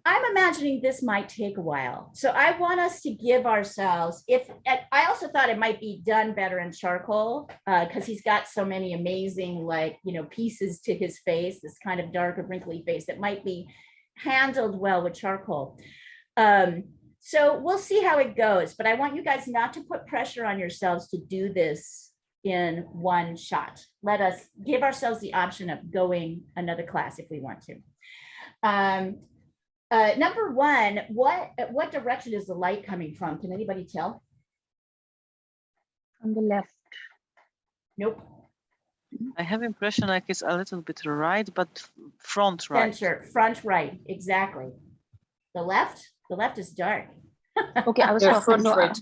I'm imagining this might take a while. So I want us to give ourselves, I also thought it might be done better in charcoal because he's got so many amazing, like, pieces to his face, this kind of dark and wrinkly face that might be handled well with charcoal. So we'll see how it goes, but I want you guys not to put pressure on yourselves to do this in one shot. Let us give ourselves the option of going another class if we want to. Number one, what direction is the light coming from? Can anybody tell? On the left. Nope. I have impression like it's a little bit right, but front right. Center, front right, exactly. The left is dark. Okay, I was Yeah, talking front right.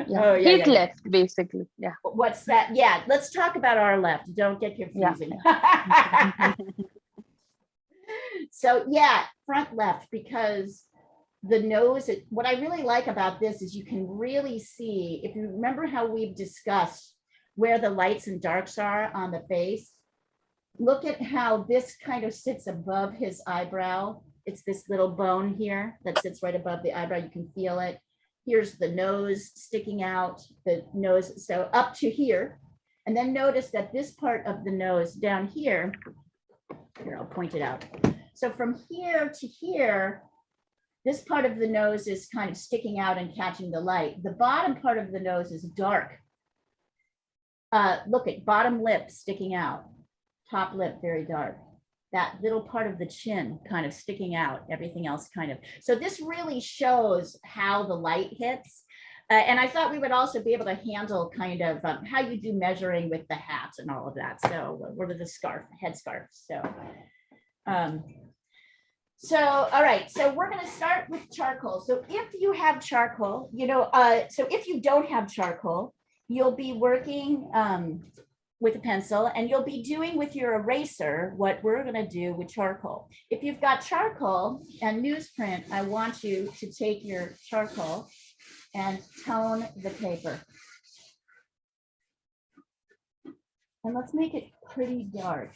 yeah. Oh, yeah, His yeah, left, basically. Yeah. What's that? Yeah, let's talk about our left. Don't get confusing. So yeah, front left, because the nose, what I really like about this is you can really see, if you remember how we've discussed where the lights and darks are on the face, look at how this kind of sits above his eyebrow. It's this little bone here that sits right above the eyebrow. You can feel it. Here's the nose sticking out, the nose, so up to here. And then notice that this part of the nose down here, I'll point it out. So from here to here, this part of the nose is kind of sticking out and catching the light. The bottom part of the nose is dark. Look at bottom lip sticking out, top lip very dark. That little part of the chin kind of sticking out, everything else kind of. So this really shows how the light hits. And I thought we would also be able to handle kind of how you do measuring with the hat and all of that. So what are the scarf, head scarf. So, all right, so we're going to start with charcoal. So if you have charcoal, so if you don't have charcoal, you'll be working with a pencil, and you'll be doing with your eraser what we're going to do with charcoal. If you've got charcoal and newsprint, I want you to take your charcoal and tone the paper. And let's make it pretty dark.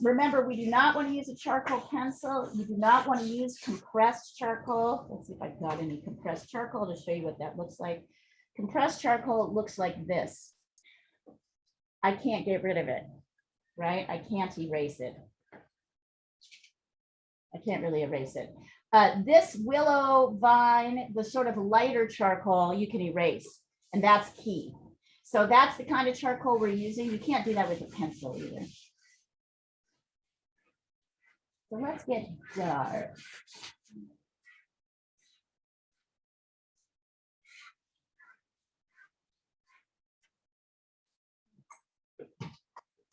Remember, we do not want to use a charcoal pencil. You do not want to use compressed charcoal. Let's see if I've got any compressed charcoal to show you what that looks like. Compressed charcoal looks like this. I can't get rid of it, right? I can't erase it. I can't really erase it. This willow vine, the sort of lighter charcoal, you can erase, and that's key. So that's the kind of charcoal we're using. You can't do that with a pencil either. So let's get dark.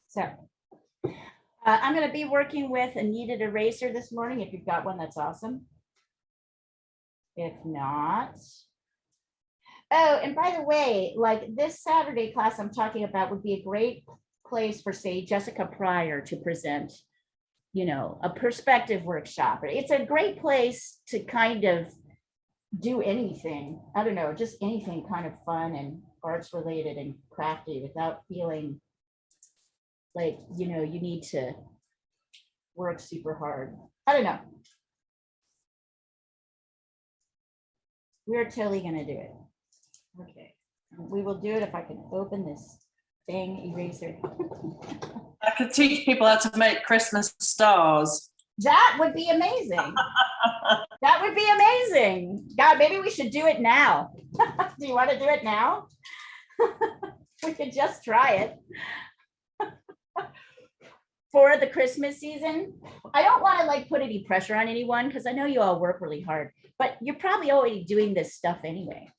So I'm going to be working with a kneaded eraser this morning. If you've got one, that's awesome. If not, oh, and by the way, like this Saturday class I'm talking about would be a great place for, say, Jessica Pryor to present, a perspective workshop. It's a great place to kind of do anything. I don't know, just anything kind of fun and arts related and crafty without feeling like, you need to work super hard. I don't know. We're totally going to do it. Okay. We will do it if I can open this dang eraser. I could teach people how to make Christmas stars. That would be amazing. That would be amazing. God, maybe we should do it now. Do you want to do it now? We could just try it. For the Christmas season. I don't want to like put any pressure on anyone because I know you all work really hard, but you're probably already doing this stuff anyway.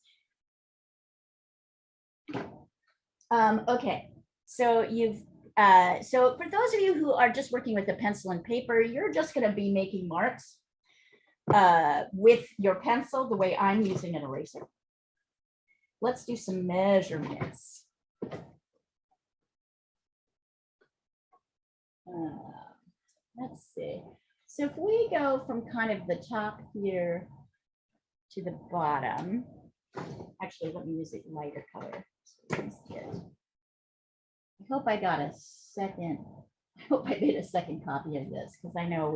Okay, so so for those of you who are just working with a pencil and paper, you're just going to be making marks with your pencil the way I'm using an eraser. Let's do some measurements. Let's see. So if we go from kind of the top here to the bottom, actually, let me use a lighter color. So I hope I got a second. I hope I made a second copy of this because I know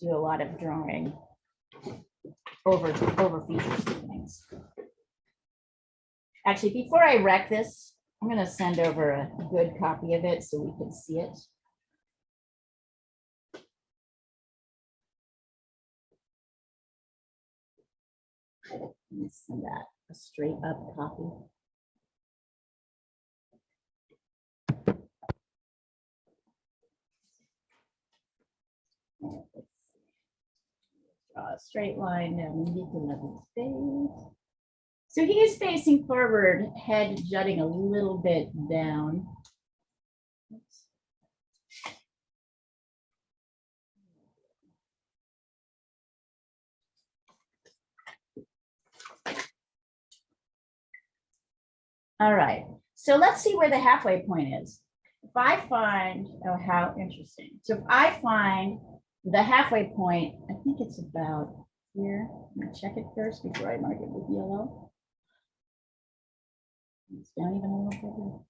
do a lot of drawing over features and things. Actually, before I wreck this, I'm going to send over a good copy of it so we can see it. Let's send that a straight up copy. Draw a straight line down the middle of his face. So he is facing forward, head jutting a little bit down. Oops. All right, so let's see where the halfway point is. If I find, oh, how interesting. So if I find the halfway point, I think it's about here. I'm gonna check it first before I mark it with yellow. It's down even a little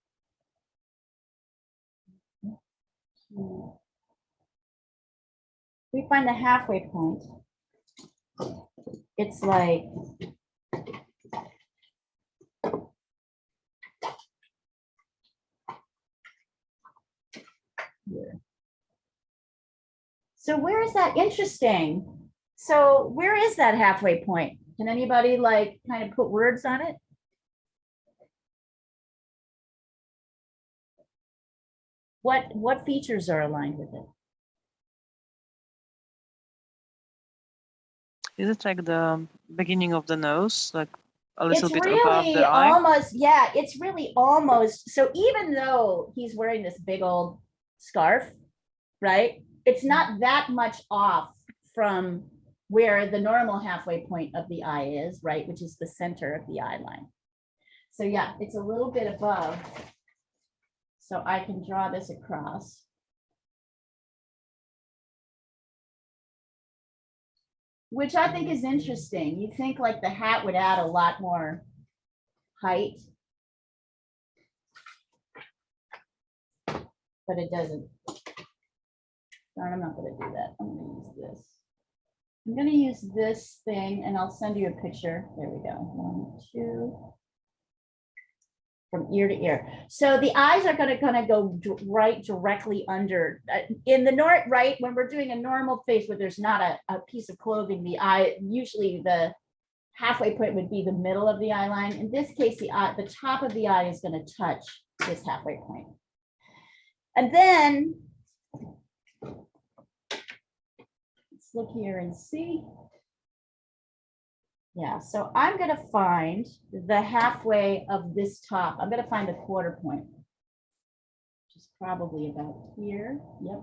further. We find the halfway point. It's like here. So where is that? Interesting. So where is that halfway point? Can anybody like kind of put words on it? What features are aligned with it? Is it like the beginning of the nose, like a little It's bit really above the eye? almost, yeah, it's really almost. So even though he's wearing this big old scarf, right? It's not that much off from where the normal halfway point of the eye is, right? Which is the center of the eye line. So yeah, it's a little bit above. So I can draw this across. Which I think is interesting. You think like the hat would add a lot more height. But it doesn't. Darn, I'm not going to do that. I'm going to use this. I'm going to use this thing and I'll send you a picture. There we go. 1, 2. From ear to ear. So the eyes are going to go right directly under. In the north, right, when we're doing a normal face where there's not a piece of clothing, the eye, usually the halfway point would be the middle of the eye line. In this case, the top of the eye is going to touch this halfway point. And then let's look here and see. Yeah, so I'm going to find the halfway of this top. I'm going to find the quarter point, which is probably about here. Yep.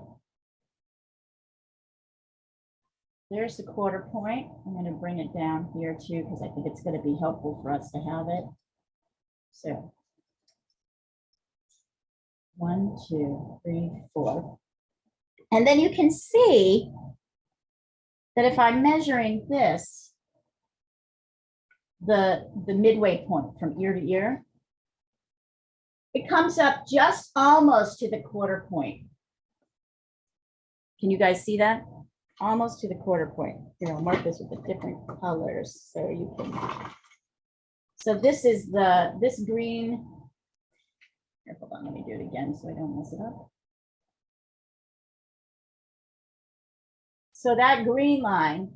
There's the quarter point. I'm going to bring it down here too, because I think it's going to be helpful for us to have it. So 1, 2, 3, 4. And then you can see that if I'm measuring this, the midway point from ear to ear, it comes up just almost to the quarter point. Can you guys see that? Almost to the quarter point. Here, I'll mark this with the different colors so you can. So this is this green. Here, hold on, let me do it again so I don't mess it up. So that green line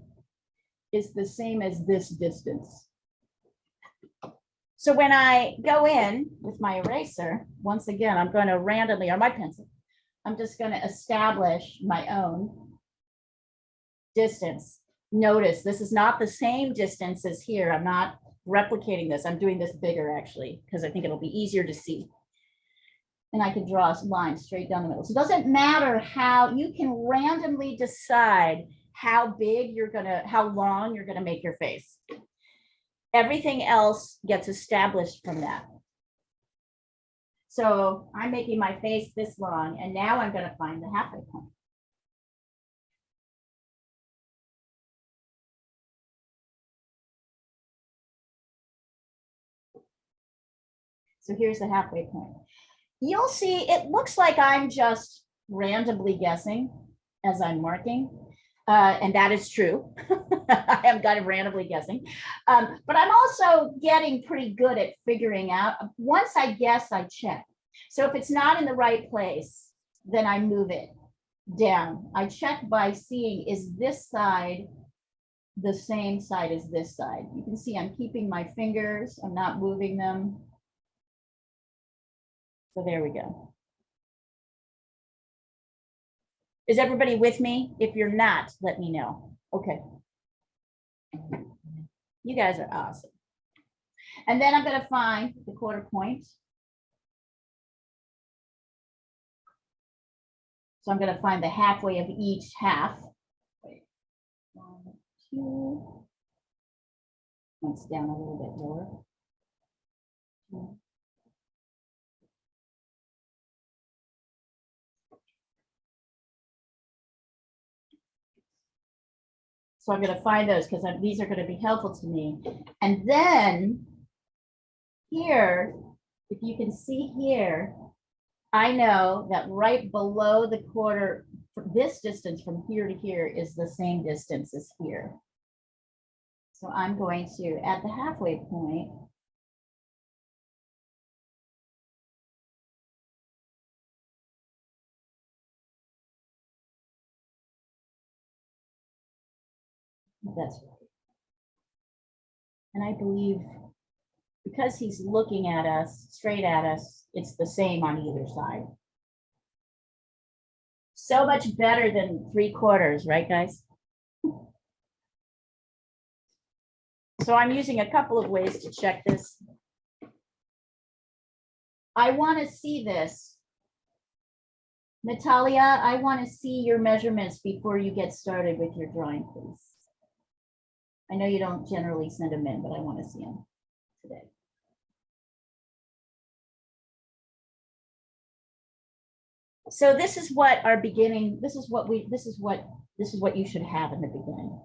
is the same as this distance. So when I go in with my eraser, once again, I'm going to randomly, or my pencil, I'm just going to establish my own distance. Notice this is not the same distance as here. I'm not replicating this. I'm doing this bigger actually, because I think it'll be easier to see. And I can draw a line straight down the middle. So it doesn't matter how, you can randomly decide how big you're going to, how long you're going to make your face. Everything else gets established from that. So I'm making my face this long, and now I'm going to find the halfway point. So here's the halfway point. You'll see it looks like I'm just randomly guessing as I'm marking, And that is true. I am kind of randomly guessing. But I'm also getting pretty good at figuring out, once I guess, I check. So if it's not in the right place, then I move it down. I check by seeing, is this side the same side as this side? You can see I'm keeping my fingers, I'm not moving them. So there we go. Is everybody with me? If you're not, let me know. Okay. You guys are awesome. And then I'm going to find the quarter point. So I'm going to find the halfway of each half. Wait. 1, 2. It's down a little bit lower. 2. So I'm going to find those because these are going to be helpful to me. And then here, if you can see here, I know that right below the quarter, this distance from here to here is the same distance as here. So I'm going to, at the halfway point, that's right. And I believe because he's looking at us, straight at us, it's the same on either side. So much better than 3/4, right, guys? So I'm using a couple of ways to check this. I want to see this. Natalia, I want to see your measurements before you get started with your drawing, please. I know you don't generally send them in, but I want to see them today. So this is what our beginning, this is what you should have in the beginning.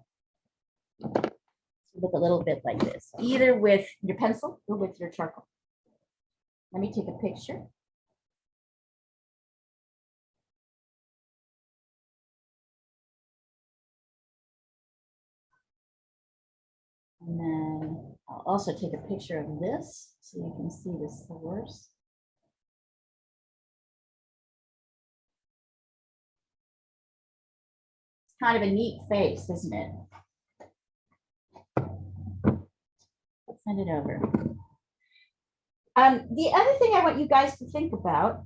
Look a little bit like this, either with your pencil or with your charcoal. Let me take a picture. And then I'll also take a picture of this so you can see the source. It's kind of a neat face, isn't it? Send it over. The other thing I want you guys to think about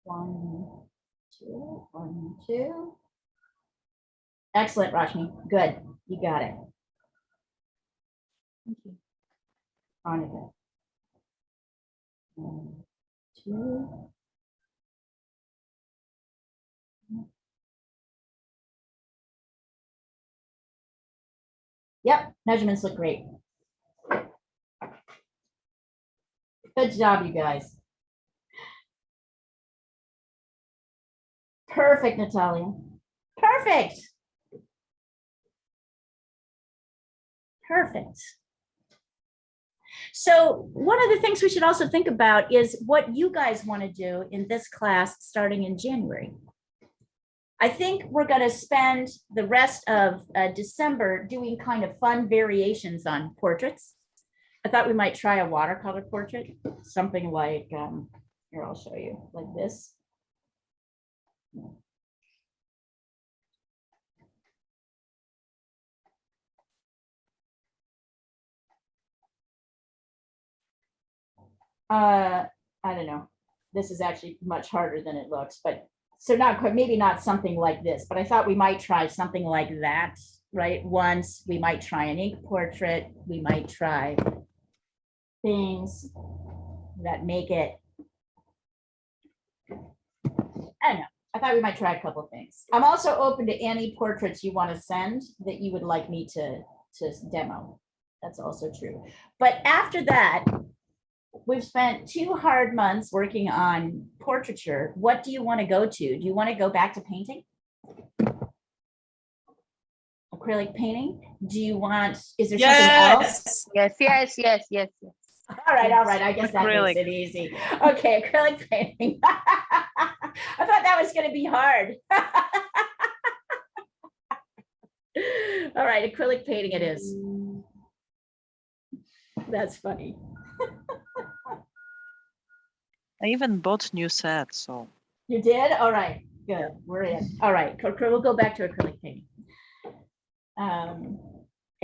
One, two, 1, 2. Excellent, Rashmi. Good. You got it. Thank you. Monica. 1, 2. Yep, measurements look great. Good job, you guys. Perfect, Natalia. Perfect. Perfect. So one of the things we should also think about is what you guys want to do in this class starting in January. I think we're going to spend the rest of December doing kind of fun variations on portraits. I thought we might try a watercolor portrait, something like, here, I'll show you, like this. I don't know. This is actually much harder than it looks, but so not quite, maybe not something like this, but I thought we might try something like that, right? Once we might try an ink portrait, we might try things that make it, I don't know. I thought we might try a couple of things. I'm also open to any portraits you want to send that you would like me to to demo. That's also true. But after that, we've spent 2 hard months working on portraiture. What do you want to go to? Do you want to go back to painting? Acrylic painting? Do you want, is there something else? Yes. Yes. All right. I guess that Acrylic. makes it easy. Okay, acrylic painting. I thought that was going to be hard. All right, acrylic painting it is. That's funny. I even bought new sets, so You did? All right, good. We're in. All right, we'll go back to acrylic painting.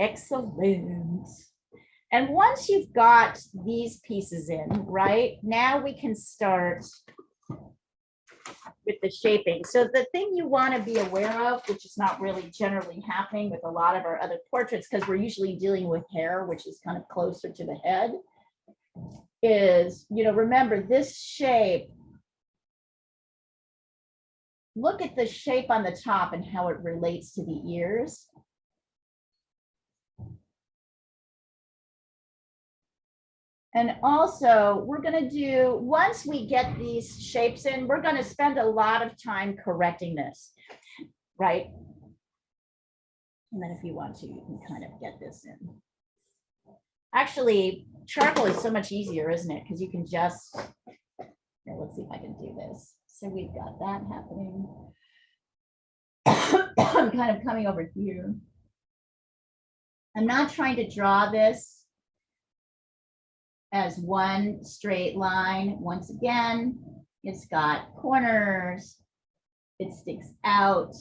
Excellent. And once you've got these pieces in, right, now we can start with the shaping. So the thing you want to be aware of, which is not really generally happening with a lot of our other portraits, because we're usually dealing with hair, which is kind of closer to the head, is, you know, remember this shape. Look at the shape on the top and how it relates to the ears. And also, we're going to do, once we get these shapes in, we're going to spend a lot of time correcting this, right? And then if you want to, you can kind of get this in. Actually, charcoal is so much easier, isn't it? Because you can just, here, let's see if I can do this. So we've got that happening. I'm kind of coming over here. I'm not trying to draw this as one straight line. Once again, it's got corners. It sticks out.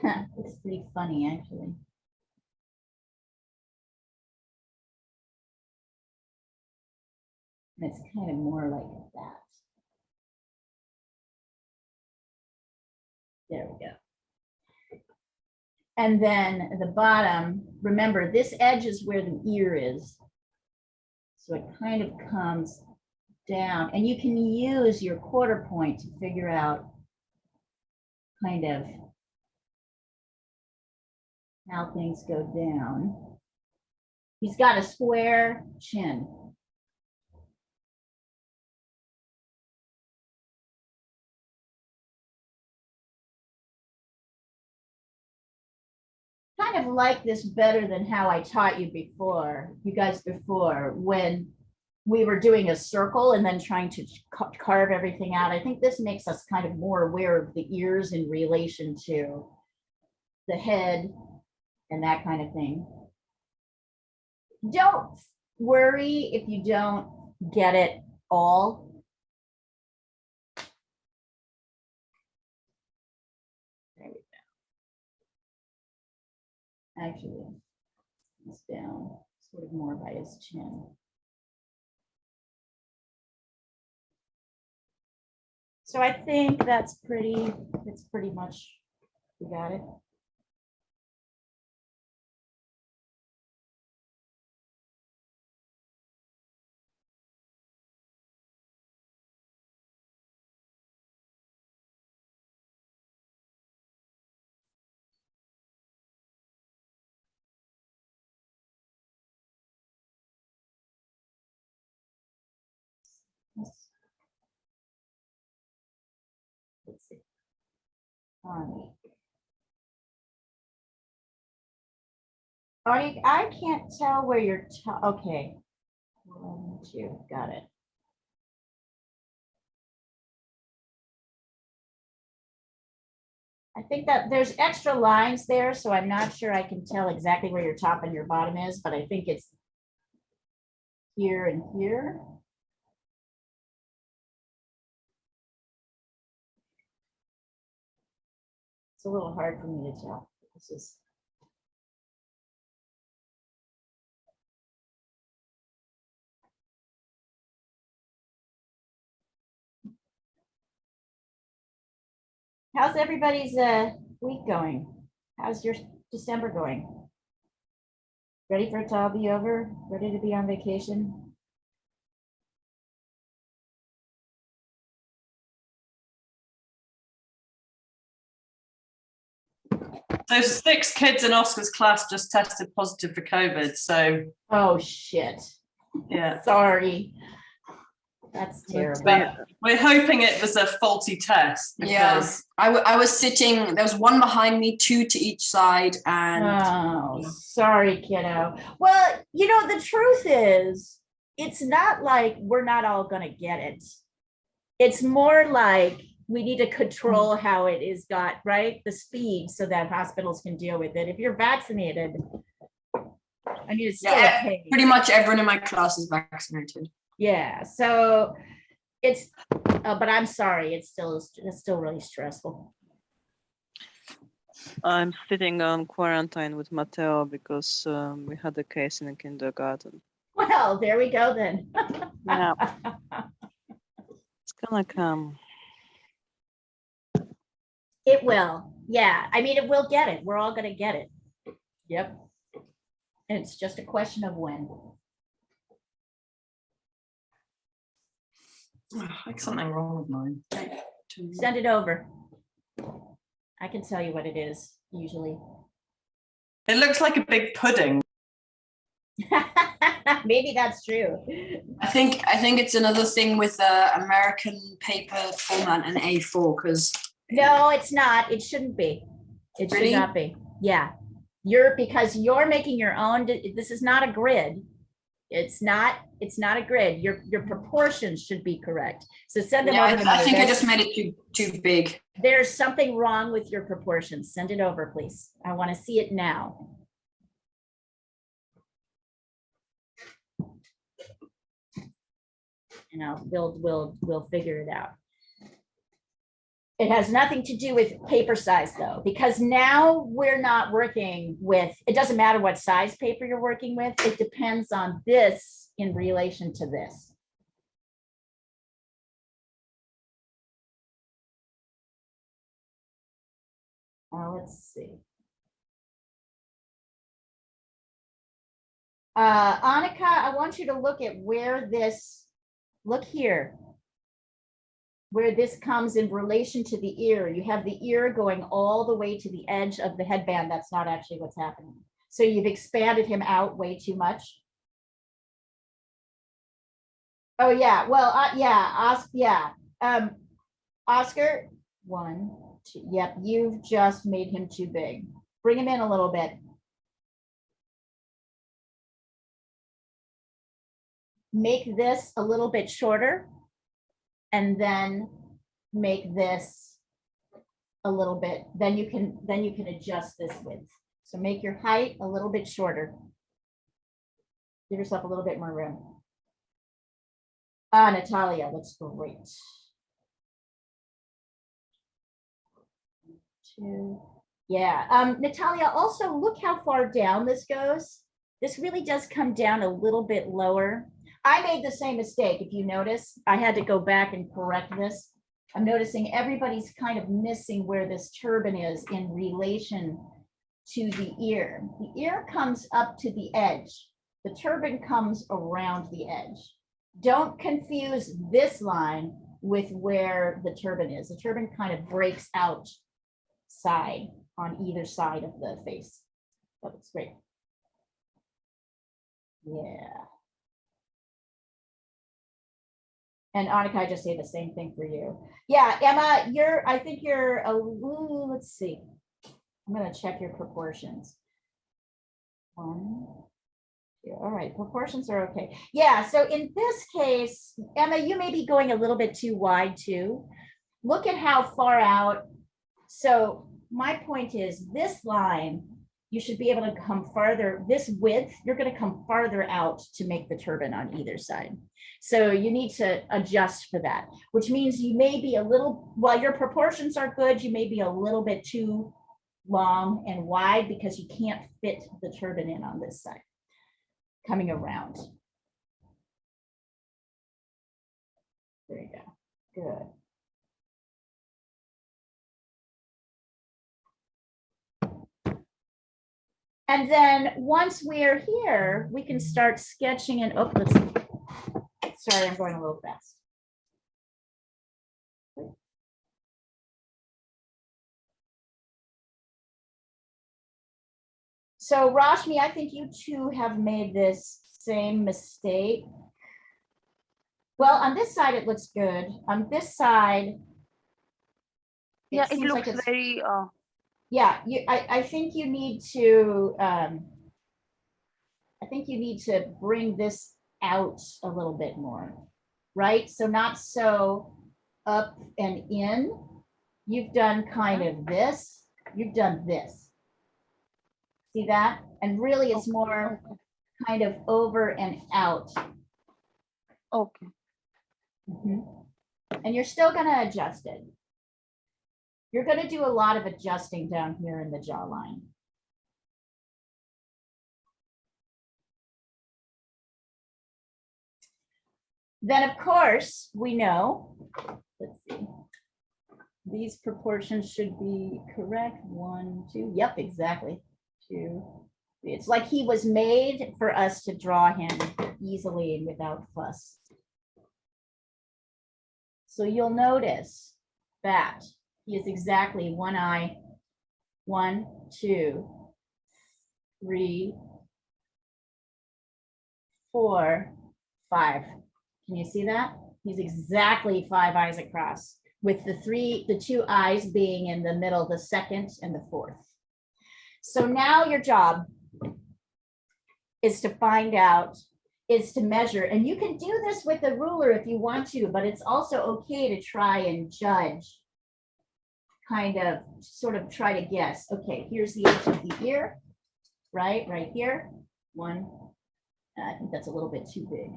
Looks pretty funny, actually. And it's kind of more like that. There we go. And then at the bottom, remember this edge is where the ear is. So it kind of comes down, and you can use your quarter point to figure out kind of how things go down. He's got a square chin. Kind of like this better than how I taught you before, you guys before, when we were doing a circle and then trying to carve everything out. I think this makes us kind of more aware of the ears in relation to the head and that kind of thing. Don't worry if you don't get it all. There we go. Actually, it's down sort of more by his chin. So I think it's pretty much, we got it. Let's see. Arnie, I can't tell where you're, okay. 1, 2, got it. I think that there's extra lines there, so I'm not sure I can tell exactly where your top and your bottom is, but I think it's here and here. It's a little hard for me to tell. This is. How's everybody's week going? How's your December going? Ready for it to all be over? Ready to be on vacation? So 6 kids in Oscar's class just tested positive for COVID. So Oh, shit. yeah, Sorry. That's terrible. but we're hoping it was a faulty test. Yes, I was sitting. There was one behind me, 2 to each side, and Oh, sorry, kiddo. Well, you know, the truth is, it's not like we're not all going to get it. It's more like we need to control how it is got, right? The speed so that hospitals can deal with it. If you're vaccinated, I mean, it's still yeah, okay. pretty much everyone in my class is vaccinated. Yeah, so it's, but I'm sorry, it's still really stressful. I'm sitting on quarantine with Matteo because we had a case in the kindergarten. Well, there we go then. Yeah. It's gonna come. It will. Yeah. I mean, it will get it. We're all going to get it. Yep. And it's just a question of when. Like something wrong with mine. Send it over. I can tell you what it is usually. It looks like a big pudding. Maybe that's true. I think it's another thing with American paper format and A4 because No, it's not. It shouldn't be. It should Really? not be. Yeah. Because you're making your own. This is not a grid. It's not a grid. Your proportions should be correct. So send them yeah, over to me. I think I just made it too big. There's something wrong with your proportions. Send it over, please. I want to see it now. You know, we'll figure it out. It has nothing to do with paper size though, because now we're not working with, it doesn't matter what size paper you're working with. It depends on this in relation to this. Let's see. Annika, I want you to look at where this, look here, where this comes in relation to the ear. You have the ear going all the way to the edge of the headband. That's not actually what's happening. So you've expanded him out way too much. Oh yeah, well, yeah. Oscar, 1, 2, yep, you've just made him too big. Bring him in a little bit. Make this a little bit shorter and then make this a little bit, then you can adjust this width. So make your height a little bit shorter. Give yourself a little bit more room. Natalia, that's great. 2. Yeah, Natalia, also look how far down this goes. This really does come down a little bit lower. I made the same mistake. If you notice, I had to go back and correct this. I'm noticing everybody's kind of missing where this turban is in relation to the ear. The ear comes up to the edge. The turban comes around the edge. Don't confuse this line with where the turban is. The turban kind of breaks out side on either side of the face. That looks great. Yeah. And Annika, I just say the same thing for you. Yeah, Emma, I think you're let's see. I'm gonna check your proportions. 1, 2, all right, proportions are okay. Yeah, so in this case, Emma, you may be going a little bit too wide too. Look at how far out. So my point is this line, you should be able to come farther, this width, you're gonna come farther out to make the turban on either side. So you need to adjust for that, which means you may be a little, while your proportions are good, you may be a little bit too long and wide because you can't fit the turban in on this side, coming around. There you go, good. And then once we're here, we can start sketching and, oh, sorry, I'm going a little fast. So Rashmi, I think you two have made this same mistake. Well, on this side, it looks good. On this side, Yeah, it it seems like looks it's, very yeah, I think you need to, I think you need to bring this out a little bit more, right? So not so up and in. You've done kind of this, you've done this. See that? And really it's more okay. kind of over and out. Okay. Mhm. And you're still gonna adjust it. You're gonna do a lot of adjusting down here in the jawline. Then, of course, we know, let's see, these proportions should be correct. 1, 2, yep, exactly. 2, 3. It's like he was made for us to draw him easily and without fuss. So you'll notice that he is exactly one eye, 1, 2, 3, 4, 5. Can you see that? He's exactly 5 eyes across, with the 2 eyes being in the middle, the second and the fourth. So now your job is to find out, is to measure, and you can do this with a ruler if you want to, but it's also okay to try and judge, kind of, sort of try to guess. Okay, here's the edge of the ear, right here. 1, I think that's a little bit too big.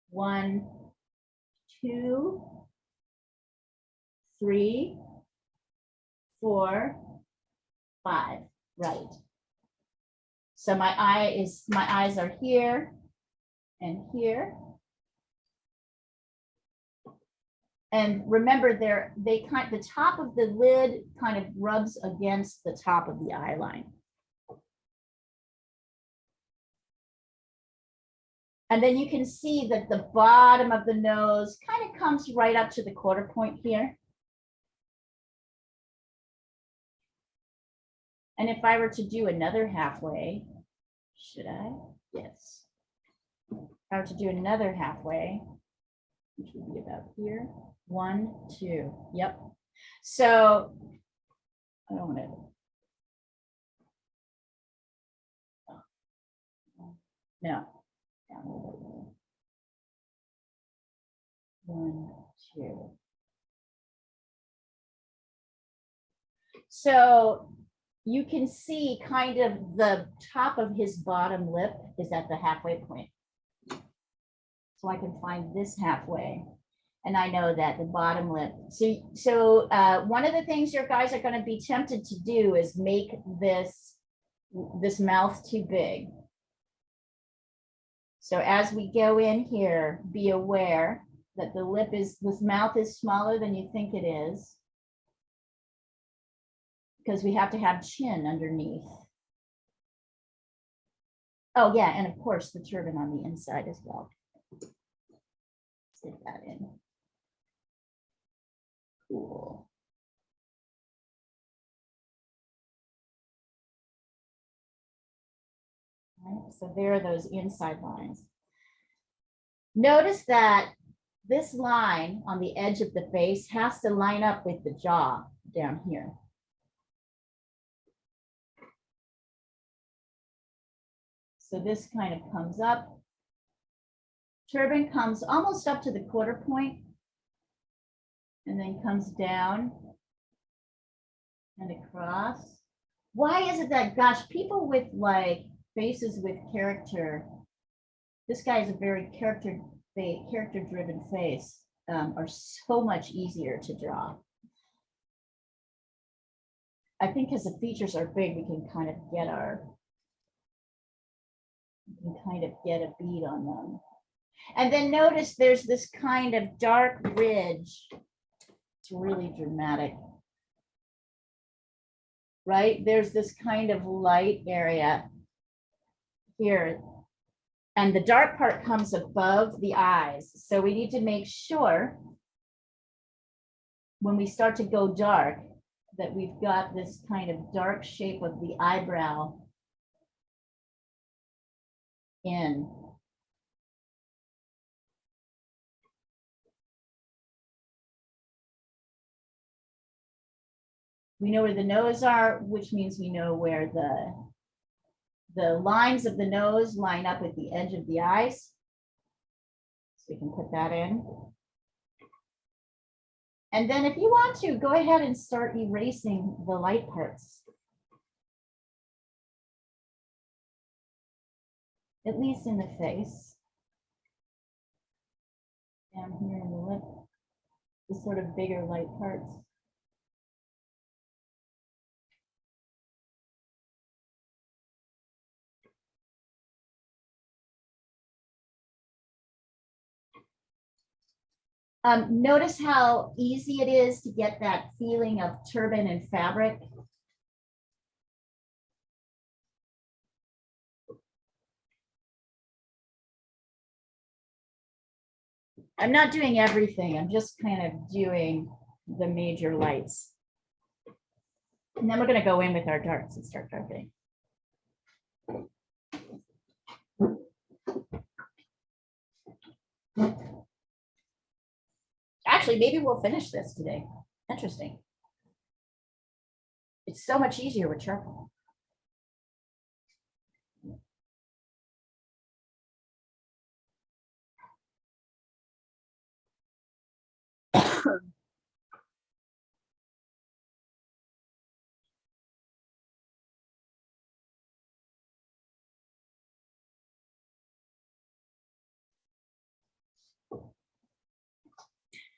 1, 2, 3, 4, 5, right. So my eyes are here and here. And remember, the top of the lid kind of rubs against the top of the eye line. And then you can see that the bottom of the nose kind of comes right up to the quarter point here. And if I were to do another halfway, should I? Yes. If I were to do another halfway, which would be about here. 1, 2, yep. So I don't want to. No. Down a little bit. 1, 2. So you can see kind of the top of his bottom lip is at the halfway point. So I can find this halfway. And I know that the bottom lip. So one of the things your guys are going to be tempted to do is make this mouth too big. So as we go in here, be aware that this mouth is smaller than you think it is, because we have to have chin underneath. Oh yeah, and of course the turban on the inside as well. Stick that in. Cool. All right, so there are those inside lines. Notice that this line on the edge of the face has to line up with the jaw down here. So this kind of comes up. Turban comes almost up to the quarter point and then comes down and across. Why is it that, gosh, people with like faces with character, this guy is a very character-driven face, are so much easier to draw. I think because the features are big, we can kind of get a bead on them. And then notice there's this kind of dark ridge. It's really dramatic. Right? There's this kind of light area here. And the dark part comes above the eyes. So we need to make sure when we start to go dark that we've got this kind of dark shape of the eyebrow in. We know where the nose are, which means we know where the lines of the nose line up with the edge of the eyes. So we can put that in. And then if you want to, go ahead and start erasing the light parts. At least in the face. Down here in the lip, the sort of bigger light parts. Notice how easy it is to get that feeling of turban and fabric. I'm not doing everything. I'm just kind of doing the major lights. And then we're going to go in with our darts and start darkening. Actually, maybe we'll finish this today. Interesting. It's so much easier with charcoal.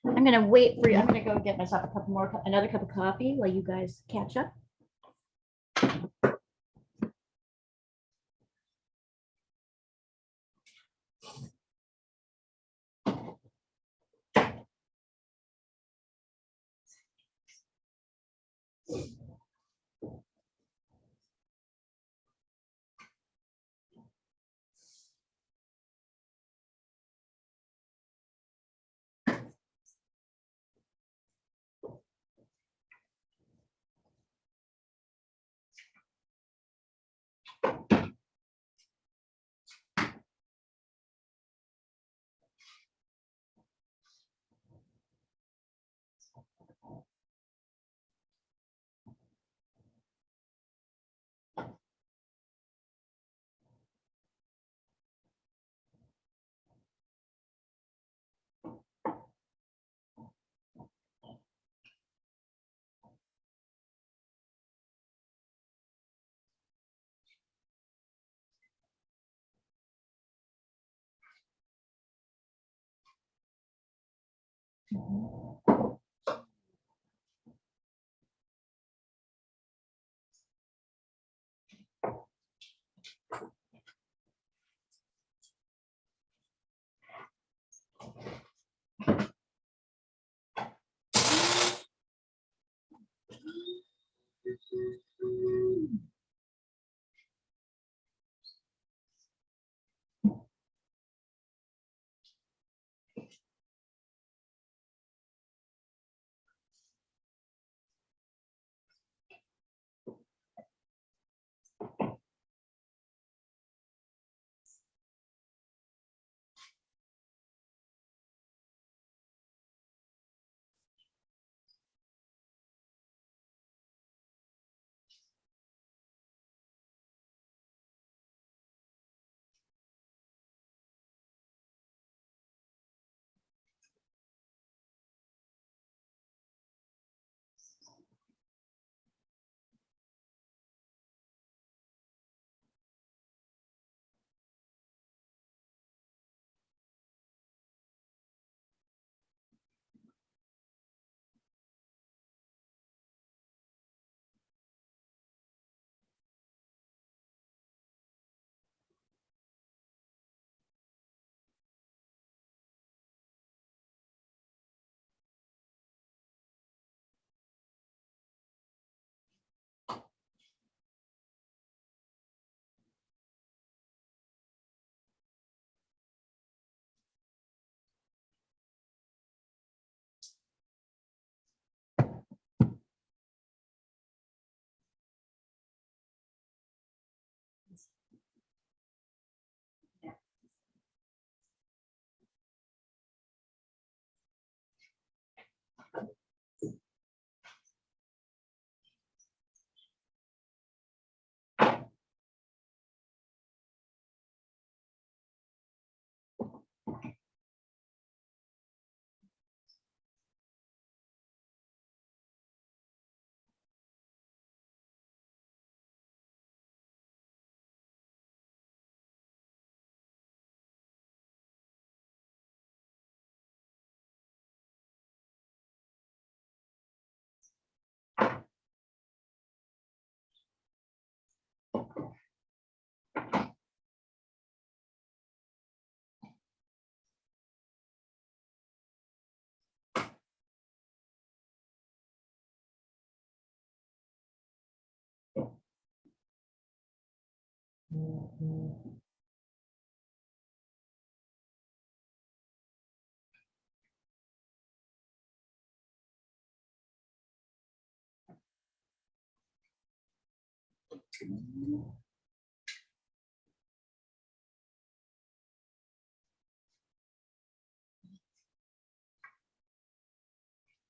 I'm gonna wait for you. I'm gonna go get myself another cup of coffee while you guys catch up.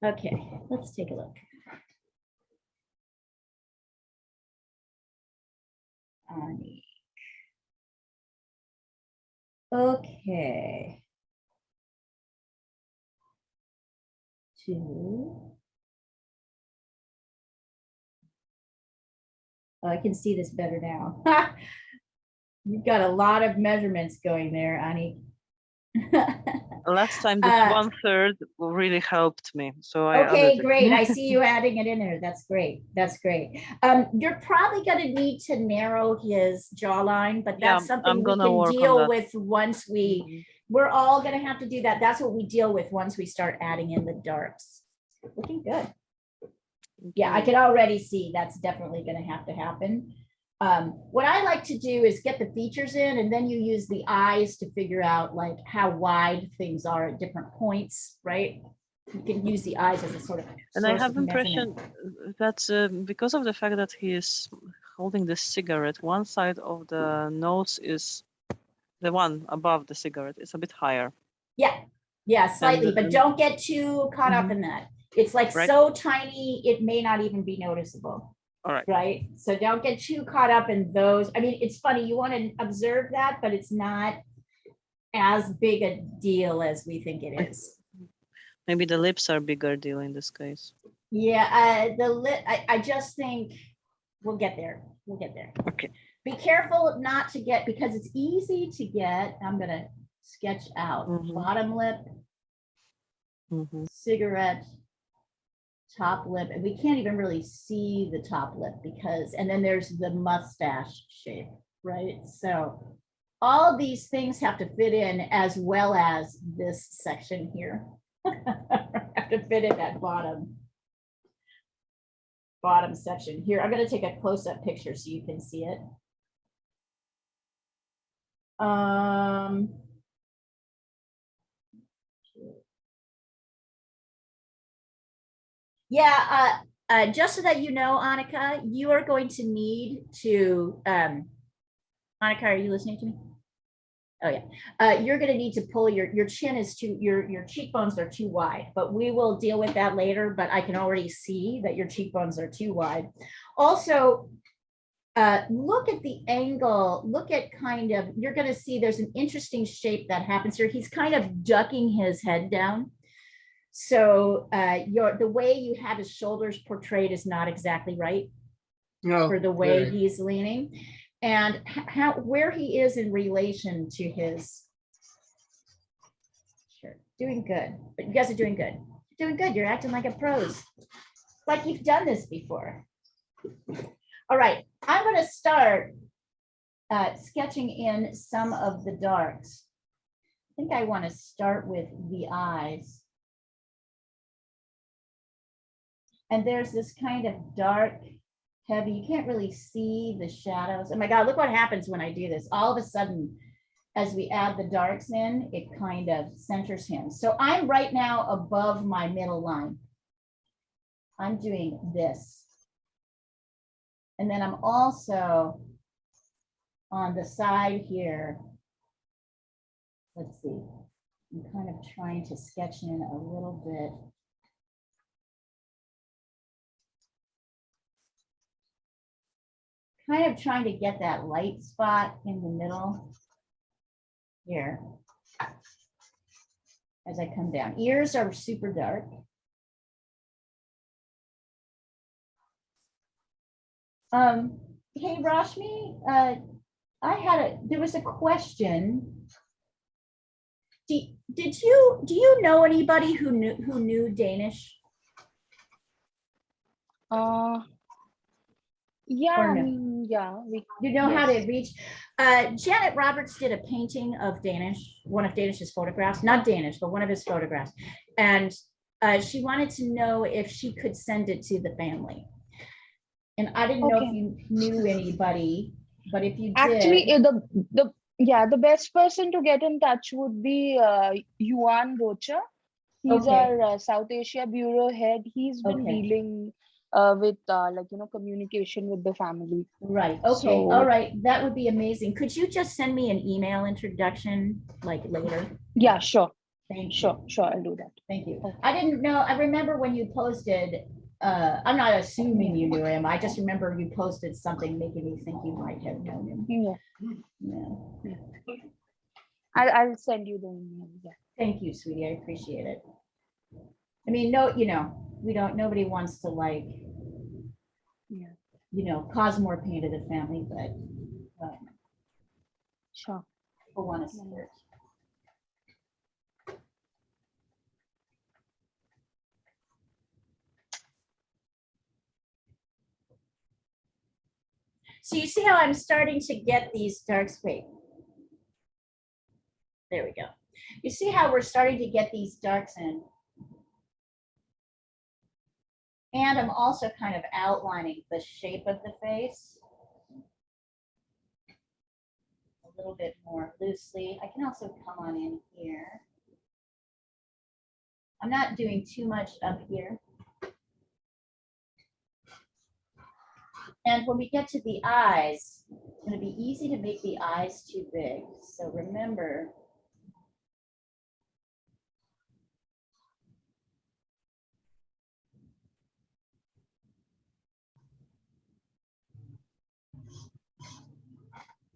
Okay, let's take a look. Okay. Two. Oh, I can see this better now. You've got a lot of measurements going there, Ani. Last time, this 1/3 really helped me. So I Okay, added it. great. I see you adding it in there. That's great. That's great. You're probably going to need to narrow his jawline, but Yeah, that's something I'm we gonna can work on deal that. with once we, Mhm. we're all going to have to do that. That's what we deal with once we start adding in the darks. Looking good. Yeah, I Okay. can already see that's definitely going to happen. What I like to do is get the features in, and then you use the eyes to figure out like how wide things are at different points, right? You can use the eyes as a sort of And I source have of impression measurement. that because of the fact that he is holding the cigarette, one side of the nose is the one above the cigarette is a bit higher. Yeah, slightly, but And- don't get too caught up Mhm. in that. It's like Right. so tiny, it may not even be noticeable. All right. Right? So don't get too caught up in those. I mean, it's funny, you want to observe that, but it's not as big a deal as we think it is. Maybe the lips are bigger deal in this case. Yeah, the lip, I just think we'll get there. We'll get there. Okay. Be careful not to get, because it's easy to get, I'm gonna sketch out Mhm. bottom lip, Mhm. cigarette, top lip, and we can't even really see the top lip because, and then there's the mustache shape, right? So all of these things have to fit in, as well as this section here. Have to fit in that bottom section here. I'm going to take a close-up picture so you can see it. Yeah, just so that you know, Annika, you are going to need to, Annika, are you listening to me? Oh yeah, you're going to need to pull your chin is too, your cheekbones are too wide, but we will deal with that later. But I can already see that your cheekbones are too wide. Also, look at the angle, look at kind of, you're going to see there's an interesting shape that happens here. He's kind of ducking his head down. So the way you have his shoulders portrayed is not exactly right for the way he's leaning, and where he is in relation to his. Sure, doing good, but you guys are doing good. Doing good. You're acting like a pros, like you've done this before. All right, I'm going to start sketching in some of the darks. I think I want to start with the eyes. And there's this kind of dark, heavy, you can't really see the shadows. Oh my God, look what happens when I do this. All of a sudden, as we add the darks in, it kind of centers him. So I'm right now above my middle line. I'm doing this. And then I'm also on the side here. Let's see. I'm kind of trying to sketch in a little bit. Kind of trying to get that light spot in the middle here as I come down. Ears are super dark. Hey, Rashmi, there was a question. Do you know anybody who knew Danish? Yeah, Or I no? mean, yeah, You know how to yes. reach. Janet Roberts did a painting of Danish, one of Danish's photographs, not Danish, but one of his photographs. And she wanted to know if she could send it to the family. And I didn't know if Okay. you knew anybody But if you Actually, did, the best person to get in touch would be Yuan Rocha. He's Okay. our South Asia Bureau head. He's been Okay. dealing with communication with the family. right, okay, So- all right, that would be amazing. Could you just send me an email introduction like later? Yeah, sure, Thank you. sure, I'll do that. Thank you. Okay. I didn't know, I remember when you posted, I'm not assuming you knew him. I just remember you posted something making me think you might have known him. Yeah, Yeah. I'll send you the email. Yeah. Thank you, sweetie. I appreciate it. I mean, no, nobody wants to Yeah. cause more pain to the family, but Sure. people want to support. So you see how I'm starting to get these dark space. There we go. You see how we're starting to get these darks in. And I'm also kind of outlining the shape of the face a little bit more loosely. I can also come on in here. I'm not doing too much up here. And when we get to the eyes, it's going to be easy to make the eyes too big. So remember,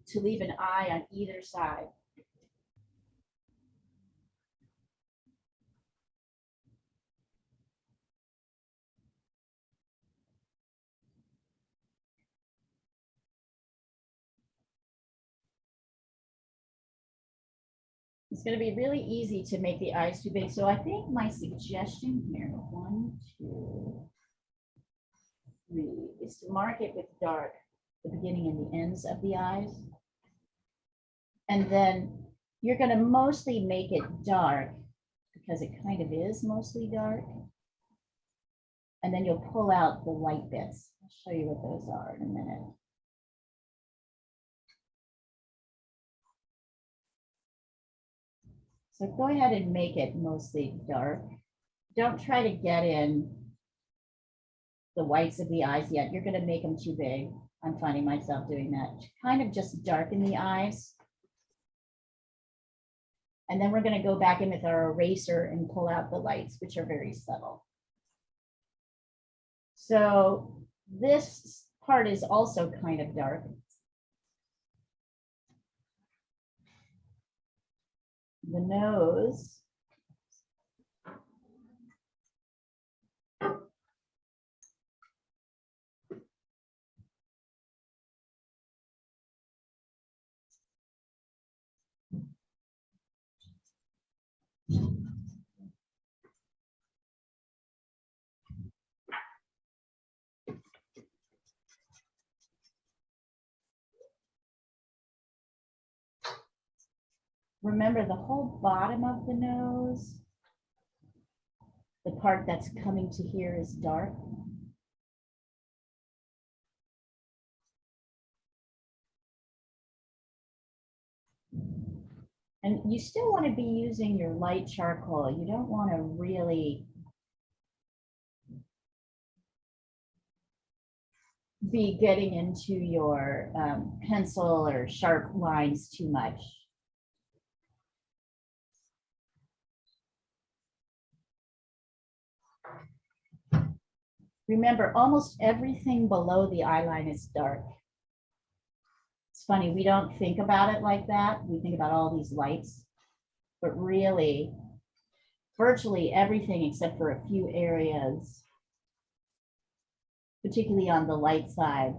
to leave an eye on either side. It's going to be really easy to make the eyes too big. So I think my suggestion here, 1, 2, 3, is to mark it with dark, the beginning and the ends of the eyes. And then you're going to mostly make it dark because it kind of is mostly dark. And then you'll pull out the light bits. I'll show you what those are in a minute. So go ahead and make it mostly dark. Don't try to get in the whites of the eyes yet. You're going to make them too big. I'm finding myself doing that. Kind of just darken the eyes. And then we're going to go back in with our eraser and pull out the lights, which are very subtle. So this part is also kind of dark. The nose. Remember the whole bottom of the nose, the part that's coming to here is dark. And you still want to be using your light charcoal. You don't want to really be getting into your pencil or sharp lines too much. Remember, almost everything below the eye line is dark. It's funny, we don't think about it like that. We think about all these lights, but really, virtually everything except for a few areas, particularly on the light side.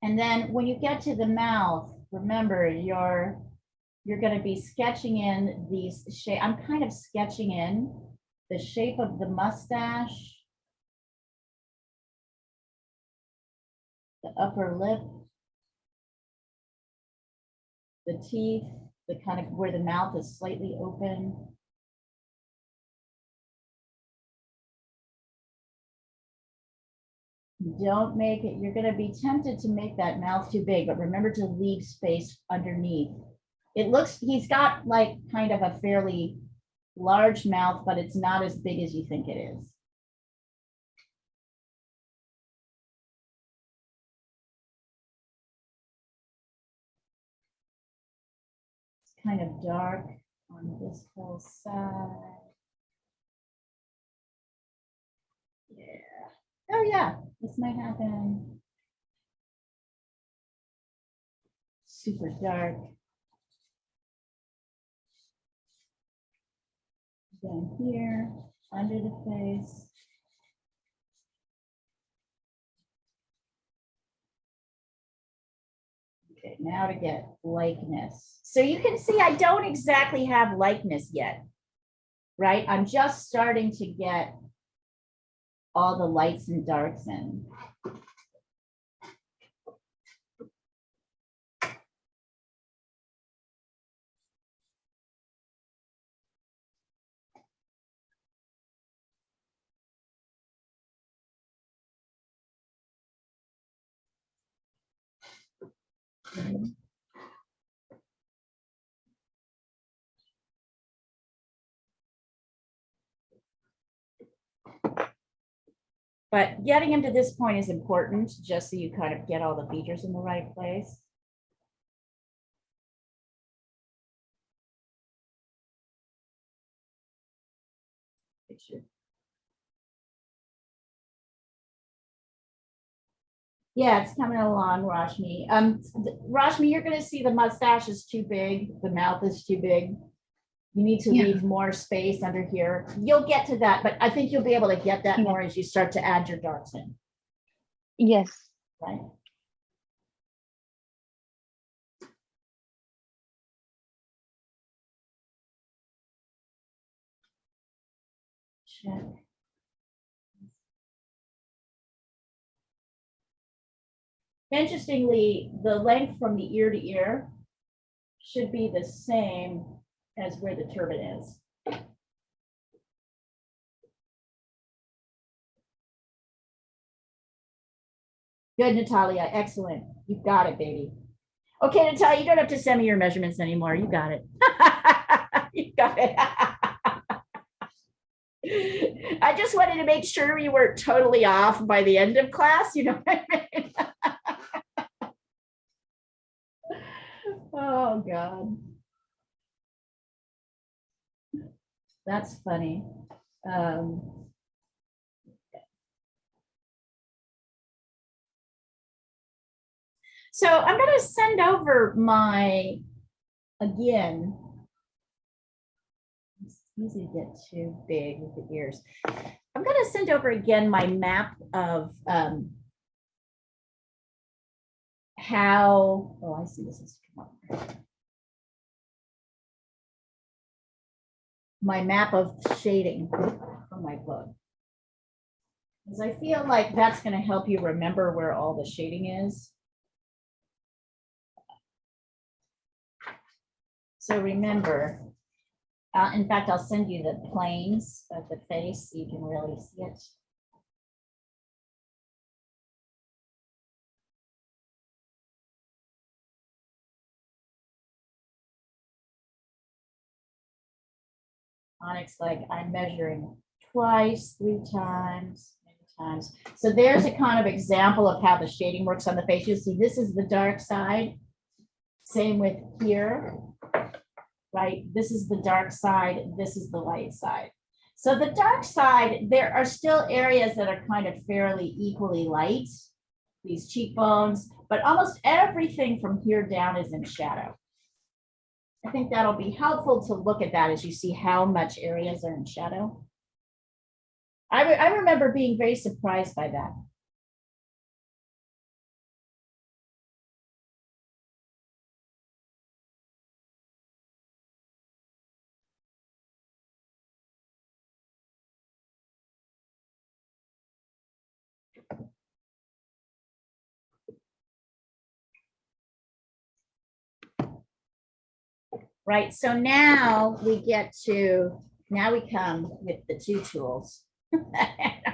And then when you get to the mouth, remember you're going to be sketching in these shape. I'm kind of sketching in the shape of the mustache, the upper lip, the teeth, the kind of where the mouth is slightly open. Don't make it, you're gonna be tempted to make that mouth too big, but remember to leave space underneath. It looks, he's got like kind of a fairly large mouth, but it's not as big as you think it is. It's kind of dark on this whole side. Yeah. Oh yeah, this might happen. Super dark. Down here, under the face. Okay, now to get likeness. So you can see I don't exactly have likeness yet, right? I'm just starting to get all the lights and darks in. But getting him to this point is important, just so you kind of get all the features in the right place. Picture. Yeah, it's coming along, Rashmi. Rashmi, you're going to see the mustache is too big, the mouth is too big. You need to leave more space under here. You'll get to that, but I think you'll be able to get that more as you start to add your darks in. Yes. Right. Check. Interestingly, the length from the ear to ear should be the same as where the turban is. Good, Natalia. Excellent. You've got it, baby. Okay, Natalia, you don't have to send me your measurements anymore. You got it. You got it. I just wanted to make sure you weren't totally off by the end of class. You know what I mean? Oh, God. That's funny. So I'm going to send over my, again, it's easy to get too big with the ears. I'm going to send over again my map of how, oh, I see this has come up. My map of shading from my book. Because I feel like that's going to help you remember where all the shading is. So remember, in fact, I'll send you the planes of the face so you can really see it. Onyx, like I'm measuring twice, 3 times, many times. So there's a kind of example of how the shading works on the face. You see, this is the dark side. Same with here, right? This is the dark side. This is the light side. So the dark side, there are still areas that are kind of fairly equally light, these cheekbones, but almost everything from here down is in shadow. I think that'll be helpful to look at that as you see how much areas are in shadow. I remember being very surprised by that. right? So now we come with the two tools.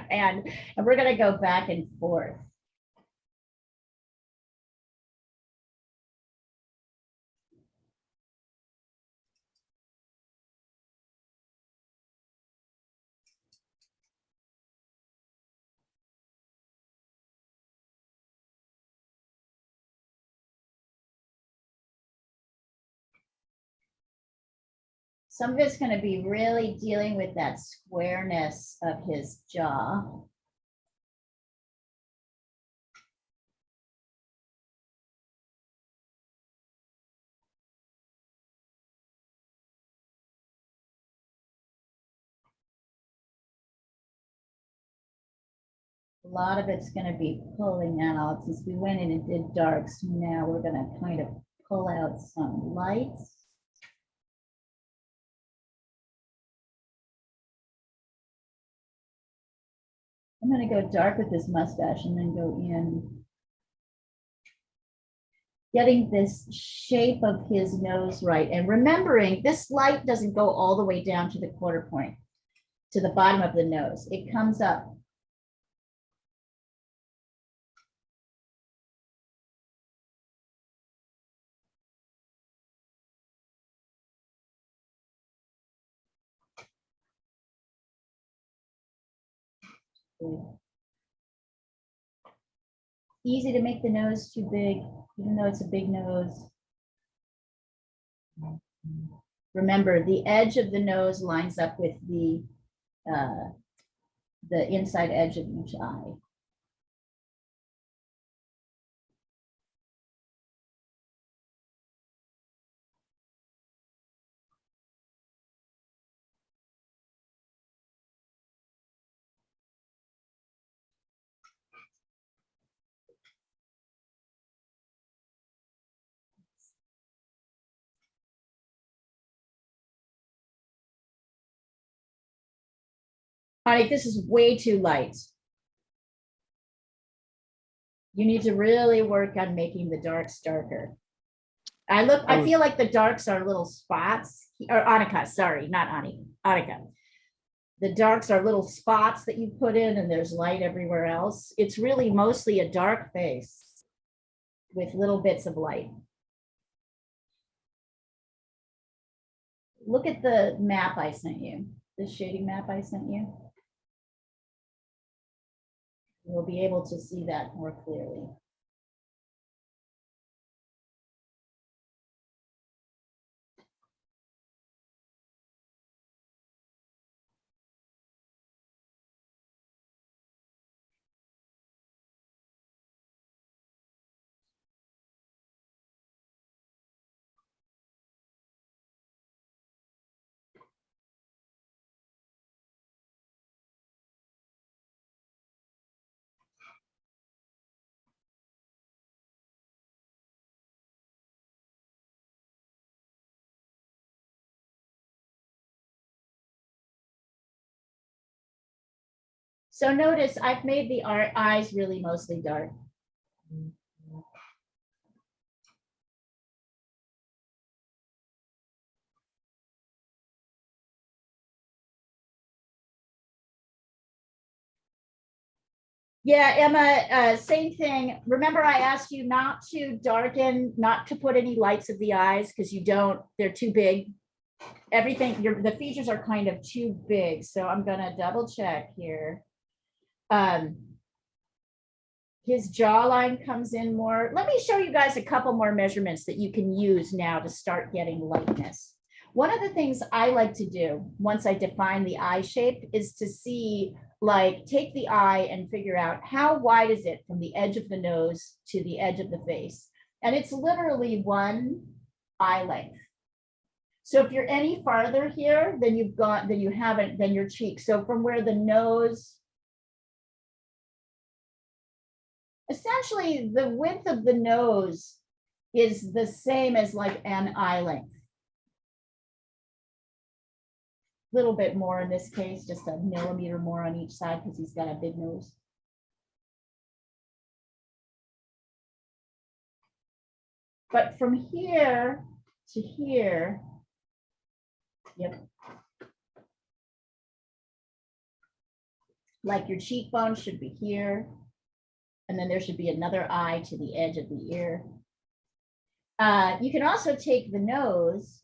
and we're gonna go back and forth. Some of it's going to be really dealing with that squareness of his jaw. A lot of it's going to be pulling out since we went in and did darks. Now we're going to kind of pull out some lights. I'm going to go dark with this mustache and then go in. Getting this shape of his nose right. And remembering this light doesn't go all the way down to the quarter point, to the bottom of the nose. It comes up. Easy to make the nose too big, even though it's a big nose. Remember, the edge of the nose lines up with the inside edge of each eye. Honey, this is way too light. You need to really work on making the darks darker. I feel like the darks are little spots, or Annika, sorry, not Ani, Annika. The darks are little spots that you put in and there's light everywhere else. It's really mostly a dark face with little bits of light. Look at the map I sent you, the shading map I sent you. You'll be able to see that more clearly. So notice I've made the eyes really mostly dark. Yeah, Emma, same thing. Remember I asked you not to darken, not to put any lights of the eyes because you don't, they're too big. Everything, the features are kind of too big. So I'm gonna double check here. His jawline comes in more. Let me show you guys a couple more measurements that you can use now to start getting lightness. One of the things I like to do once I define the eye shape is to see, like, take the eye and figure out how wide is it from the edge of the nose to the edge of the face. And it's literally one eye length. So if you're any farther here, then you haven't, then your cheek. So from where the nose, essentially the width of the nose is the same as like an eye length. Little bit more in this case, just a millimeter more on each side because he's got a big nose. But from here to here, Yep. Like your cheekbone should be here. And then there should be another eye to the edge of the ear. You can also take the nose.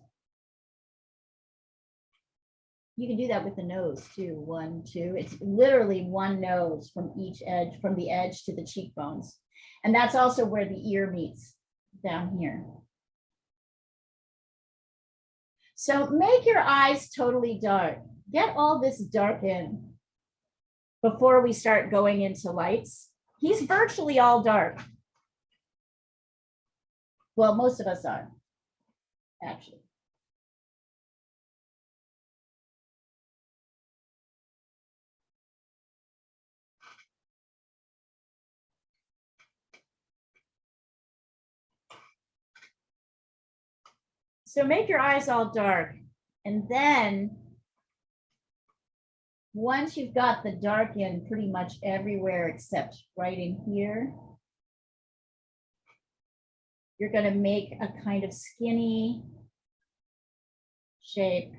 You can do that with the nose too. 1, 2. It's literally one nose from each edge, from the edge to the cheekbones. And that's also where the ear meets down here. So make your eyes totally dark. Get all this dark in before we start going into lights. He's virtually all dark. Well, most of us are, actually. So make your eyes all dark. And then once you've got the dark in pretty much everywhere except right in here, you're going to make a kind of skinny shape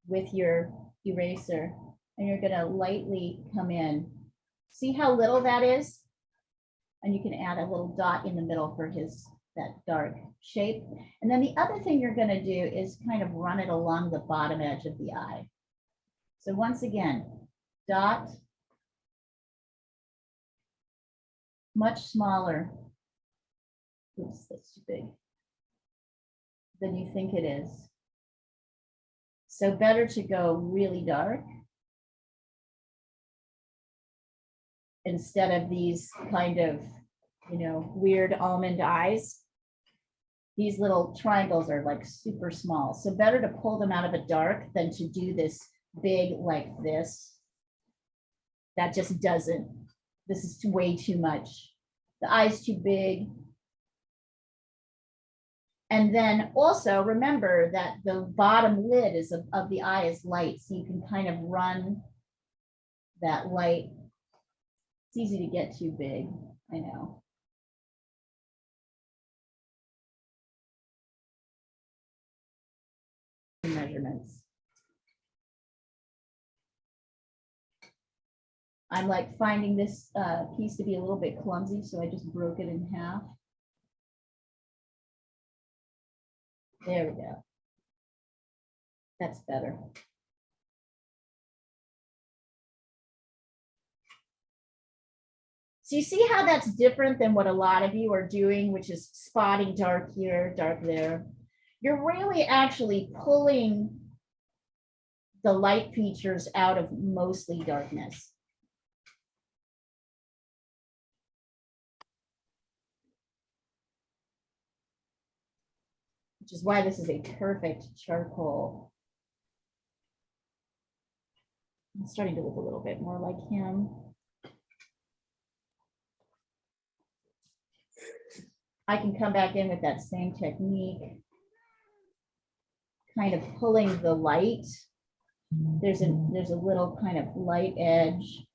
with your eraser, and you're going to lightly come in. See how little that is? And you can add a little dot in the middle for that dark shape. And then the other thing you're going to do is kind of run it along the bottom edge of the eye. So once again, dot, much smaller. Oops, that's too big than you think it is. So better to go really dark instead of these kind of, weird almond eyes. These little triangles are like super small. So better to pull them out of a dark than to do this big like this. That just doesn't, this is way too much. The eye's too big. And then also remember that the bottom lid of the eye is light. So you can kind of run that light. It's easy to get too big, I know. Measurements. I'm like finding this piece to be a little bit clumsy, so I just broke it in half. There we go. That's better. So you see how that's different than what a lot of you are doing, which is spotting dark here, dark there. You're really actually pulling the light features out of mostly darkness. Which is why this is a perfect charcoal. I'm starting to look a little bit more like him. I can come back in with that same technique, kind of pulling the light. There's a little kind of light edge.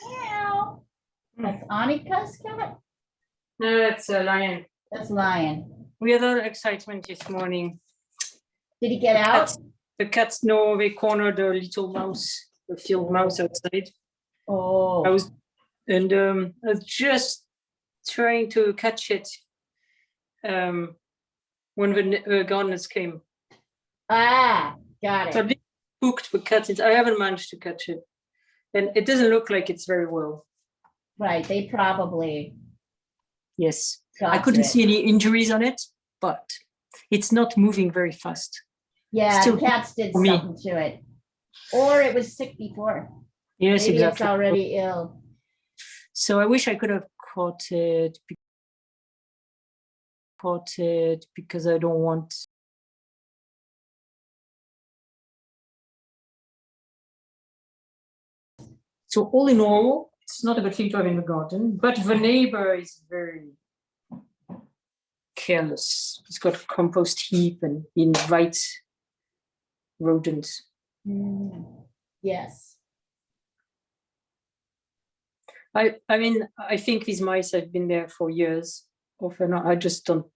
Meow. That's Annika's cat? No, it's a lion. That's Lion. We had a lot of excitement this morning. Did he get out? The cats know they cornered a little mouse, a field mouse outside. Oh. I was just trying to catch it when the gardeners came. Ah, got So I it. did hooked the cat. I haven't managed to catch it. And it doesn't look like it's very well. Right, they probably Yes. got I couldn't it. see any injuries on it, but it's not moving very fast. Yeah, still cats did for me. something to it. Or it was sick before. Yes, Maybe exactly. it's already ill. So I wish I could have caught it because I don't want. So all in all, it's not a good thing to have in the garden, but the neighbor is very careless. He's got a compost heap and he invites rodents. Mm, yes. I mean, I think these mice have been there for years. Often, I just don't.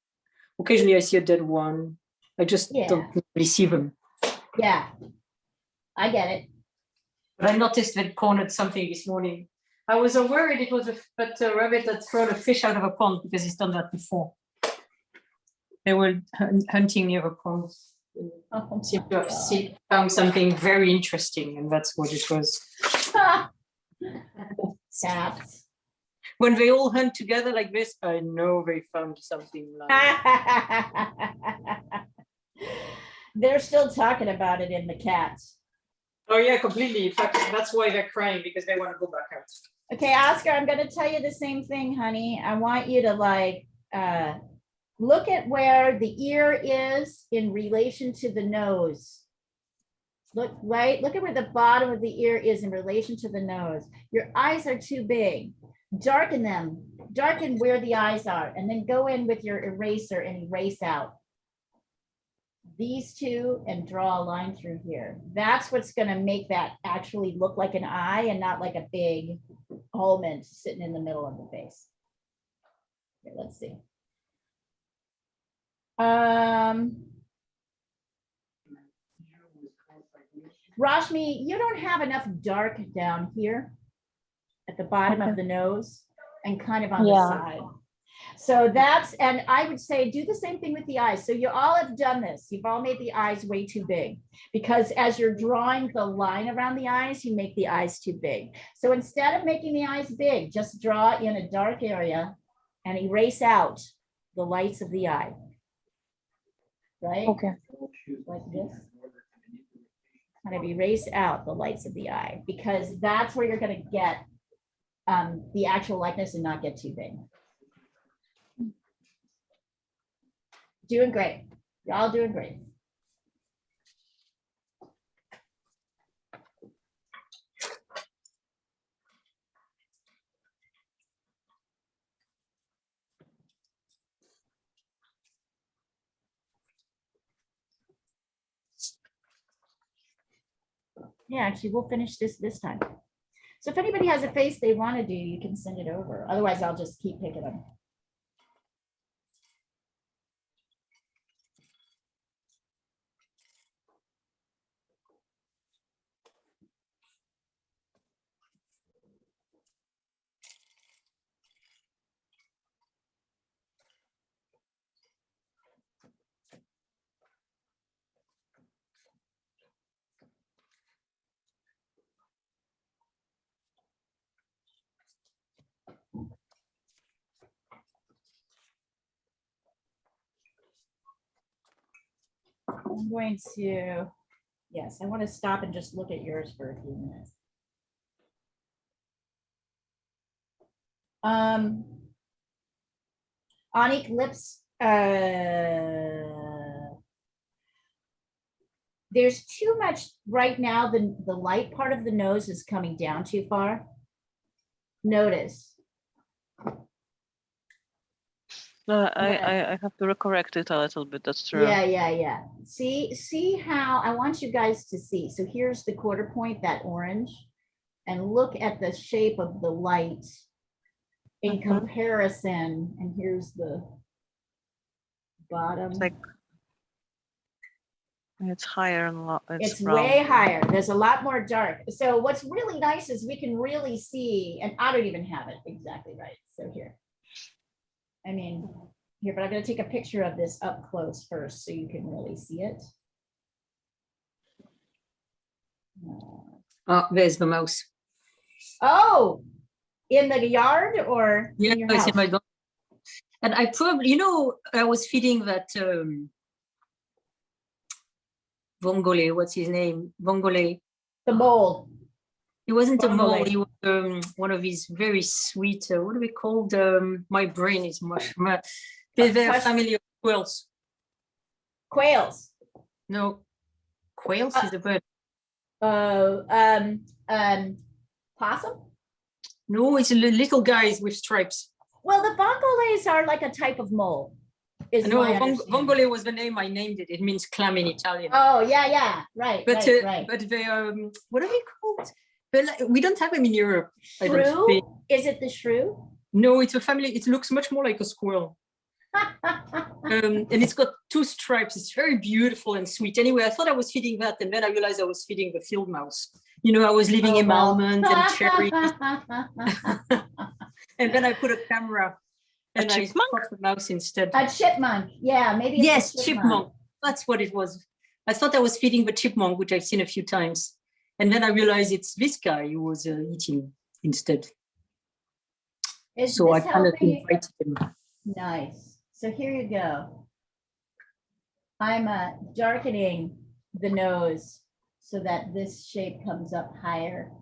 Occasionally, I see a dead one. I just Yeah. don't really see them. Yeah, I get it. But I noticed that cornered something this morning. I was worried it was a rabbit had thrown a fish out of a pond because he's done that before. They were hunting near a pond. Oh, Seem to have found something very interesting, and that's what it was. Cats. When they all hunt together like this, I know they found something. Like They're still talking about it in the cats. oh yeah, completely. In fact, that's why they're crying, because they want to go back out. Okay, Oscar, I'm going to tell you the same thing, honey. I want you to like look at where the ear is in relation to the nose. Look, right? Look at where the bottom of the ear is in relation to the nose. Your eyes are too big. Darken them. Darken where the eyes are, and then go in with your eraser and erase out these two and draw a line through here. That's what's going to make that actually look like an eye and not like a big almond sitting in the middle of the face. Okay, let's see. Rashmi, you don't have enough dark down here at the bottom of the nose and kind of on the side. So that's, and I would say do the same thing with the eyes. So you all have done this. You've all made the eyes way too big, because as you're drawing the line around the eyes, you make the eyes too big. So instead of making the eyes big, just draw in a dark area and erase out the lights of the eye. Right? Okay. Like this. Kind of erase out the lights of the eye, because that's where you're going to get the actual likeness and not get too big. Doing great. You're all doing great. Yeah, actually, we'll finish this time. So if anybody has a face they want to do, you can send it over. Otherwise, I'll just keep picking them. I'm going to, yes, I want to stop and just look at yours for a few minutes. Anik lips, there's too much right now. The light part of the nose is coming down too far. Notice. I have to correct it a little bit. That's true. Yeah. See how I want you guys to see. So here's the quarter point, that orange, and look at the shape of the light in comparison. And here's the bottom. It's like it's higher and it's brown. way higher. There's a lot more dark. So what's really nice is we can really see, and I don't even have it exactly right. So here. I mean, here, but I'm going to take a picture of this up close first so you can really see it. Oh, there's the mouse. Oh, in the yard or in your it's house? in my garden. And I probably, I was feeding that Vongole, what's his name? Vongole. The mole. He wasn't a mole. Vongole. He was one of these very sweet, what are we called? My brain is mush. They're a family of quails. Quails. No, quails is a bird. Possum? No, it's little guys with stripes. Well, the vongoles are like a type of mole. No, Vongole was the name I named it. It means clam in Italian. Oh, yeah. Right, But right. but they what are they called? We don't have them in Europe. Shrew? Is it the shrew? No, it's a family. It looks much more like a squirrel. And it's got 2 stripes. It's very beautiful and sweet. Anyway, I thought I was feeding that, and then I realized I was feeding the field mouse. You know, I was leaving him almonds and cherries, and then I put a camera and I chipmunk? caught the mouse instead. A chipmunk. Yeah, maybe. It's Yes, a chipmunk. That's what it was. I thought I was feeding the chipmunk, which I've seen a few times. And then I realized it's this guy who was eating instead. Is So I this kind of helping you? invited him. Nice. So here you go. I'm darkening the nose so that this shape comes up higher.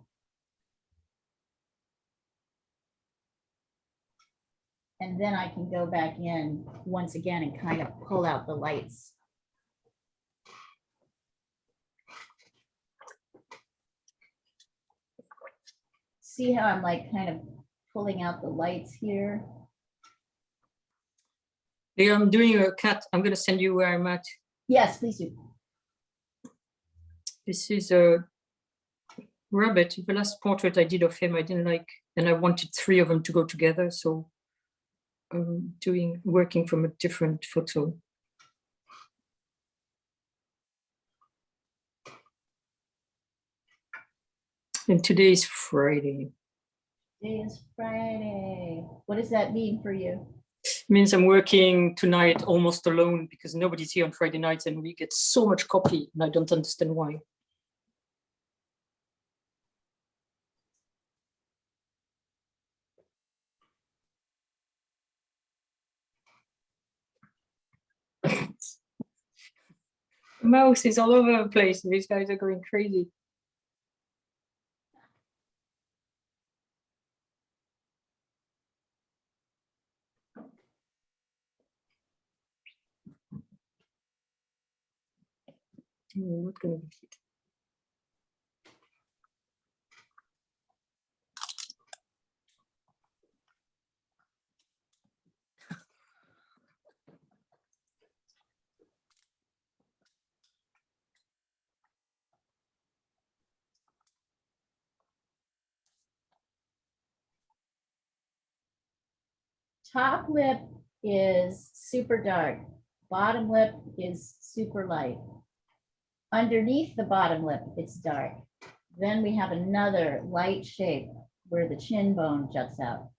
And then I can go back in once again and kind of pull out the lights. See how I'm like kind of pulling out the lights here? Yeah, I'm doing a cat. I'm going to send you where I'm at. Yes, please do. This is a rabbit. The last portrait I did of him, I didn't like, and I wanted 3 of them to go together. So I'm working from a different photo. And today is Friday. Today is Friday. What does that mean for you? Means I'm working tonight almost alone because nobody's here on Friday nights and we get so much copy and I don't understand why. The mouse is all over the place. These guys are going crazy. I'm not going to be it. Top lip is super dark. Bottom lip is super light. Underneath the bottom lip, it's dark. Then we have another light shape where the chin bone juts out.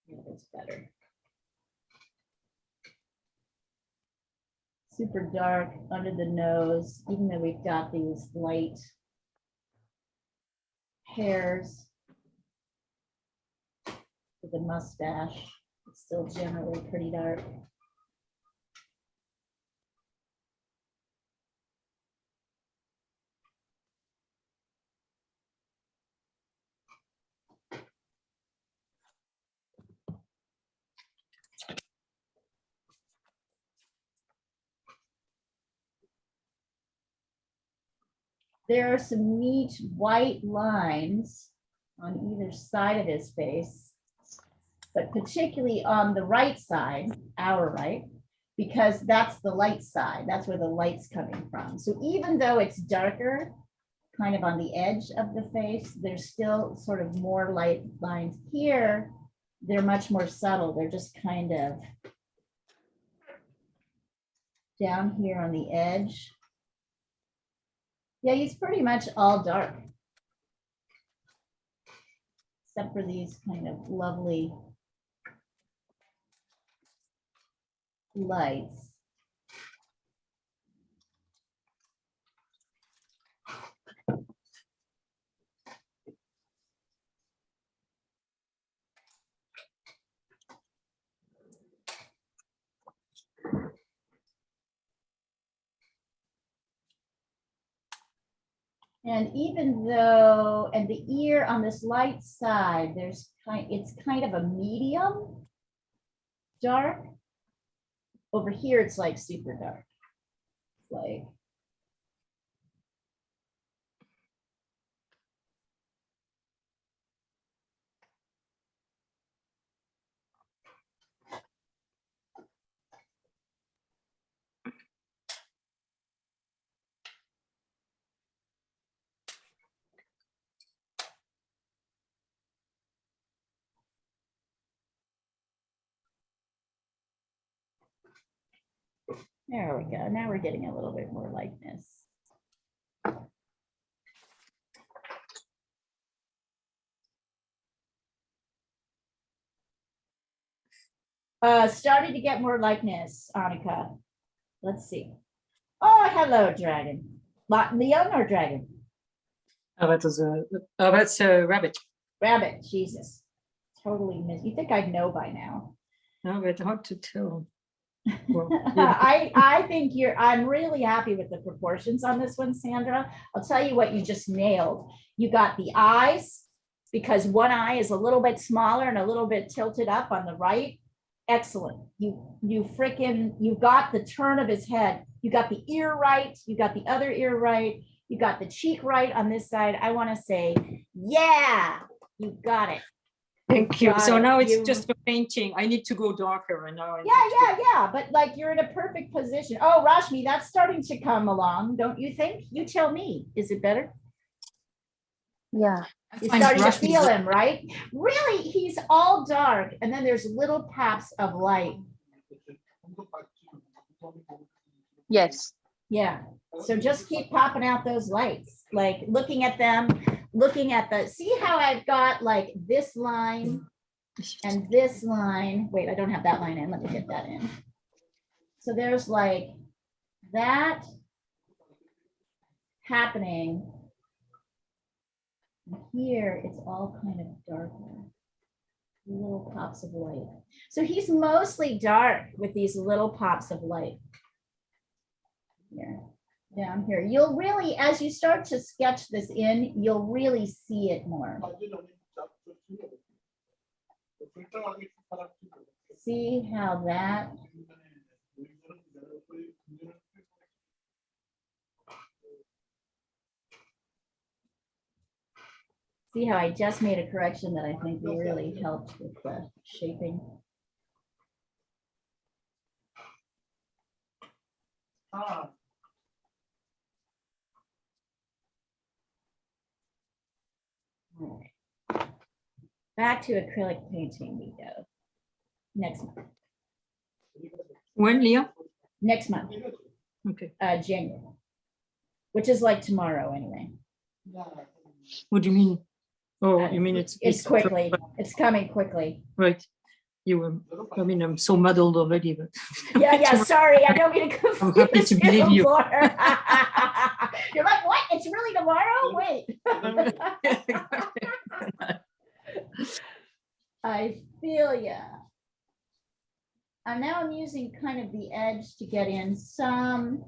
Yeah, that's better. Super dark under the nose, even though we've got these light hairs with the mustache. It's still generally pretty dark. There are some neat white lines on either side of his face, but particularly on the right side, our right, because that's the light side. That's where the light's coming from. So even though it's darker, kind of on the edge of the face, there's still sort of more light lines here. They're much more subtle. They're just kind of down here on the edge. Yeah, he's pretty much all dark. Except for these kind of lovely lights. And even though, and the ear on this light side, it's kind of a medium dark. Over here, it's like super dark. Like, There we go. Now we're getting a little bit more likeness. Starting to get more likeness, Annika. Let's see. Oh, hello, dragon. Leon or dragon? Oh, that's a rabbit. Rabbit, Jesus. Totally miss. You think I'd know by now. No, but hard to tell. Well, I think I'm really happy with the proportions on this one, Sandra. I'll tell you what you just nailed. You got the eyes, because one eye is a little bit smaller and a little bit tilted up on the right. Excellent. You got the turn of his head. You got the ear right. You got the other ear right. You got the cheek right on this side. I want to say, yeah, you got it. thank you. Got So it. now it's You- just a painting. I need to go darker, and now I need Yeah, to yeah, yeah. But like you're in a perfect position. Oh, Rashmi, that's starting to come along, don't you think? You tell me. Is it better? Yeah. I You're find starting to Rashmi's feel him, right? Really, he's all dark, and then there's little paps of light. Yes. Yeah. So just keep popping out those lights, like looking at them, looking at see how I've got like this line and this line. Wait, I don't have that line in. Let me get that in. So there's like that happening. Here, it's all kind of darker. Little pops of light. So he's mostly dark with these little pops of light. Here, down here. You'll really, as you start to sketch this in, you'll really see it more. See how that, see how I just made a correction that I think really helped with the shaping. All right. Back to acrylic painting we go. Next month. When, Leah? Next month, Okay. January, which is like tomorrow anyway. What do you mean? Oh, you mean It's quickly. It's coming quickly. right? I mean, I'm so muddled already, but Yeah. Sorry, I don't mean to confuse I'm happy to believe you. more. You're like, what? It's really tomorrow? Wait. I feel ya. And now I'm using kind of the edge to get in some.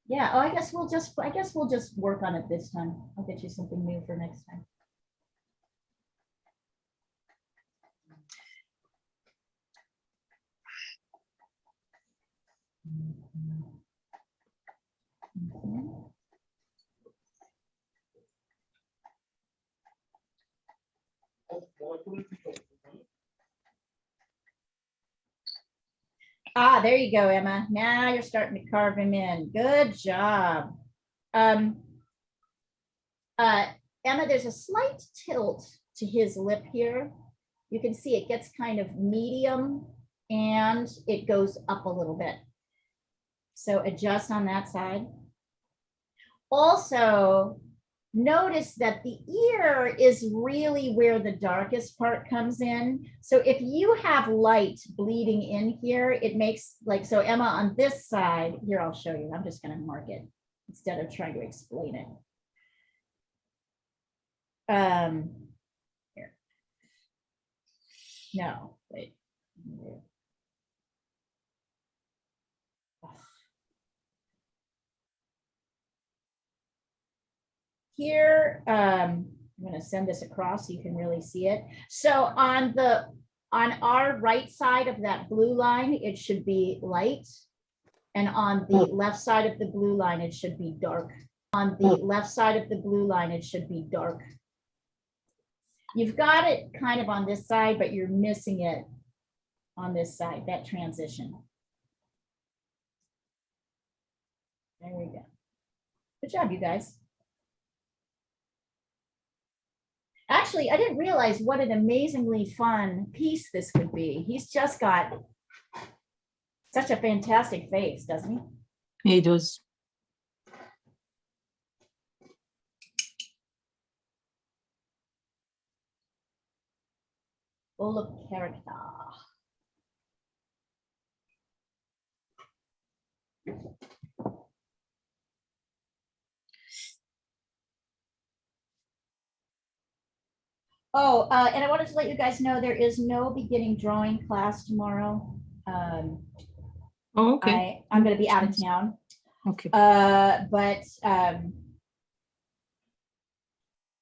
Yeah, oh, I guess we'll just work on it this time. I'll get you something new for next time. Mhm. Ah, there you go, Emma. Now you're starting to carve him in. Good job. Emma, there's a slight tilt to his lip here. You can see it gets kind of medium and it goes up a little bit. So adjust on that side. Also, notice that the ear is really where the darkest part comes in. So if you have light bleeding in here, it makes like, so Emma on this side, here I'll show you, I'm just gonna mark it instead of trying to explain it. Here. No, wait. Here, I'm going to send this across so you can really see it. So on our right side of that blue line, it should be light. And on the left side of the blue line, it should be dark. On the left side of the blue line, it should be dark. You've got it kind of on this side, but you're missing it on this side, that transition. There we go. Good job, you guys. Actually, I didn't realize what an amazingly fun piece this could be. He's just got such a fantastic face, doesn't he? He does. Full of character. Oh, and I wanted to let you guys know there is no beginning drawing class tomorrow. Oh, okay. I'm going to be out of town. Okay.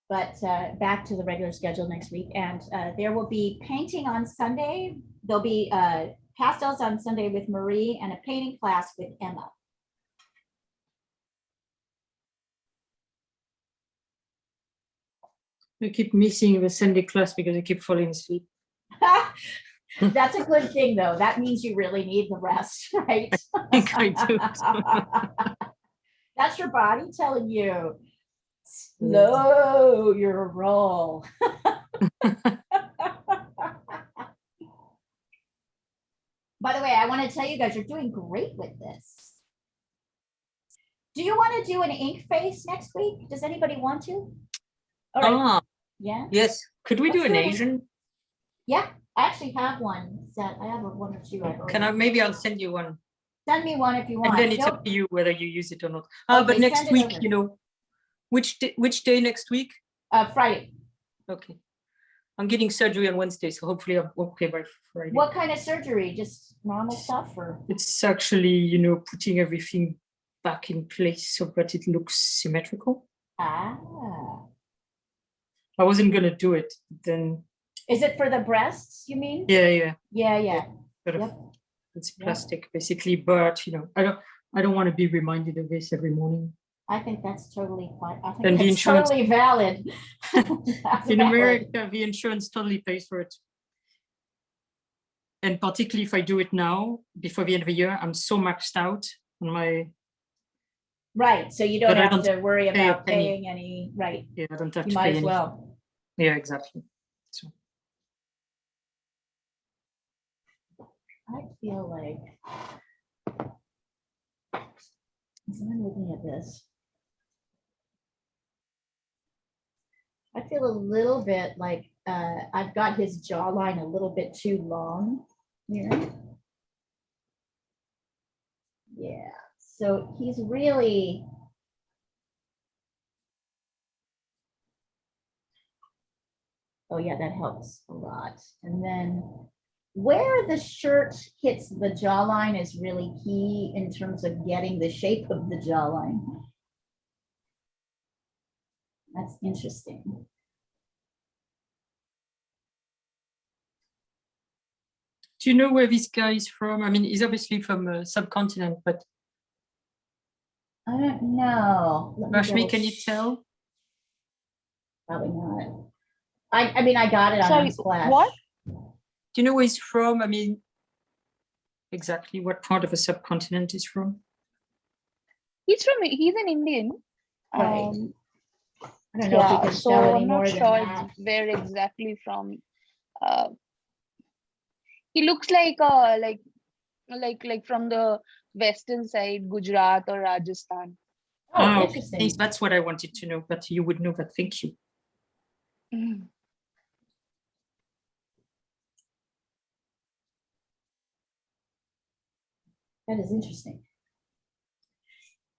But back to the regular schedule next week. And there will be painting on Sunday. There'll be pastels on Sunday with Marie and a painting class with Emma. I keep missing the Sunday class because I keep falling asleep. That's a good thing, though. That means you really need the rest, right? I think I do. That's your body telling you, slow your roll. By the way, I want to tell you guys, you're doing great with this. Do you want to do an ink face next week? Does anybody want to? All right. Yeah. Yes. Could we do Let's an do it. Asian? Yeah, I actually have one set. I have one or two. Can I? Maybe I'll send you one. Send me one if you want. And then it's Nope. up to you whether you use it or not. Okay, But next send it week, over. which day next week? Friday. Okay. I'm getting surgery on Wednesday, so hopefully I'm okay by Friday. What kind of surgery? Just normal stuff or? It's actually, putting everything back in place so that it looks symmetrical. Ah. I wasn't gonna do it then. Is it for the breasts, you mean? Yeah. Yeah. Sort of, Yep. it's Yep. plastic basically, but I don't want to be reminded of this every morning. I think that's totally fine. I think And the that's insurance- totally valid. That's In valid. America, the insurance totally pays for it. And particularly if I do it now, before the end of the year, I'm so maxed out on my, Right, so you don't But I have don't to worry pay a about penny. paying any, right, I don't have you to might pay as anything. well. Yeah, exactly. So I feel like, as I'm looking at this, I feel a little bit like I've got his jawline a little bit too long here. Yeah, so he's really, oh yeah, that helps a lot. And then where the shirt hits the jawline is really key in terms of getting the shape of the jawline. That's interesting. do you know where this guy is from? I mean, he's obviously from a subcontinent, but I don't know. Let me Rashmi, double can you ch- tell? Probably not. I mean, I got it on Sorry, Unsplash. what? Do you know where he's from? I mean, exactly what part of a subcontinent he's from? He's an Indian. Right. I don't know if we Yeah, can so tell any I'm more not than sure that. where exactly from. He looks like from the western side, Gujarat or Rajasthan. Oh, okay. interesting. That's what I wanted to know, but you would know that. Thank you. Mm. That is interesting.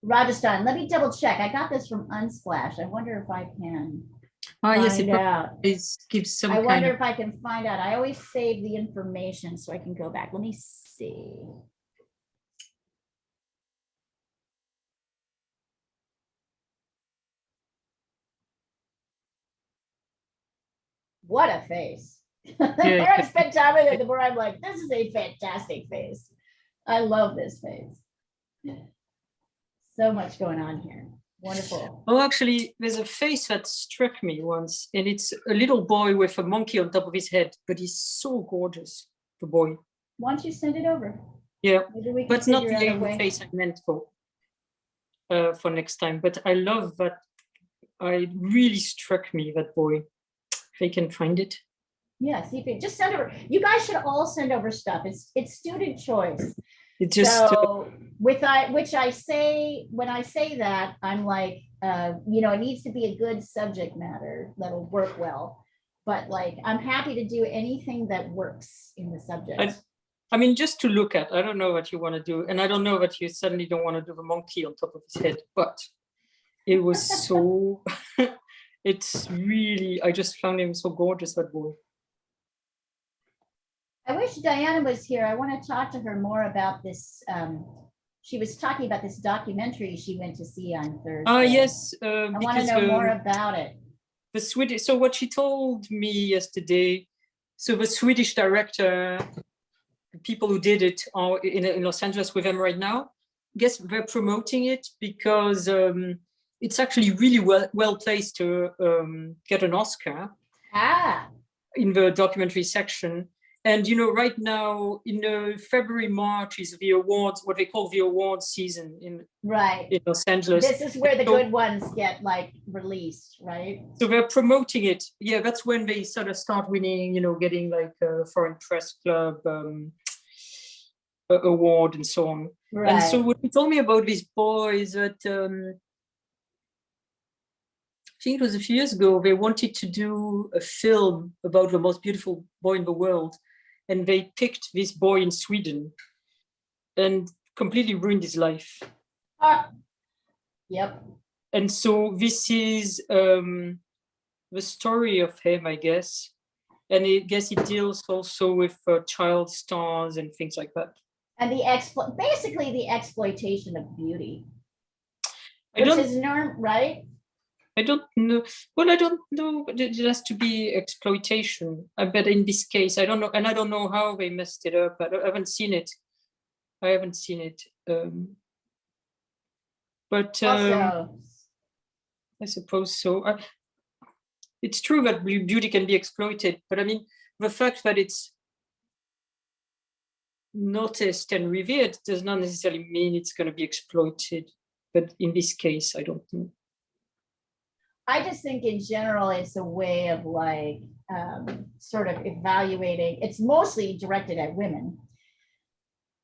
Rajasthan, let me double check. I got this from Unsplash. I wonder if I can Yes, it find out. gives some I kind wonder of. if I can find out. I always save the information so I can go back. Let me see. What a face. The more I spend time with it, the more I'm like, this is a fantastic face. I love this face. So much going on here. Wonderful. Oh, actually, there's a face that struck me once, and it's a little boy with a monkey on top of his head, but he's so gorgeous, the boy. Why don't you send it over? Yeah, Maybe we can but it's not figure the out a Asian way. face I meant for next time. But I love that. I really struck me, that boy. they can find it. Yeah, see if you just send over. You guys should all send over stuff. It's student choice. It just So when I say that, I'm like, it needs to be a good subject matter that'll work well. But like, I'm happy to do anything that works in the subject. I mean, just to look at. I don't know what you want to do, and I don't know that you suddenly don't want to do the monkey on top of his head, but it was so. It's really. I just found him so gorgeous, that boy. I wish Diana was here. I want to talk to her more about this. She was talking about this documentary she went to see on Thursday. Ah, yes. I want to know more about it. The Swedish. So what she told me yesterday. So the Swedish director, the people who did it are in Los Angeles with them right now. I guess they're promoting it because it's actually really well placed to get an Oscar. In the documentary section. And, right now in February, March is the awards, what they call the awards season in Los Angeles. This is where the good ones get like released, right? So they're promoting it. Yeah, that's when they sort of start winning, getting like a Foreign Press Club award and so on. Right. And so what he told me about this boy is that I think it was a few years ago, they wanted to do a film about the most beautiful boy in the world. And they picked this boy in Sweden and completely ruined his life. Yep. And so this is the story of him, I guess. And I guess it deals also with child stars and things like that. And basically the exploitation of beauty. Which is right? I don't know. Well, I don't know. It has to be exploitation. I bet in this case, I don't know. And I don't know how they messed it up. I haven't seen it. But I suppose so. It's true that beauty can be exploited. But I mean, the fact that it's noticed and revered does not necessarily mean it's going to be exploited. But in this case, I don't know. I just think in general, it's a way of like sort of evaluating. It's mostly directed at women.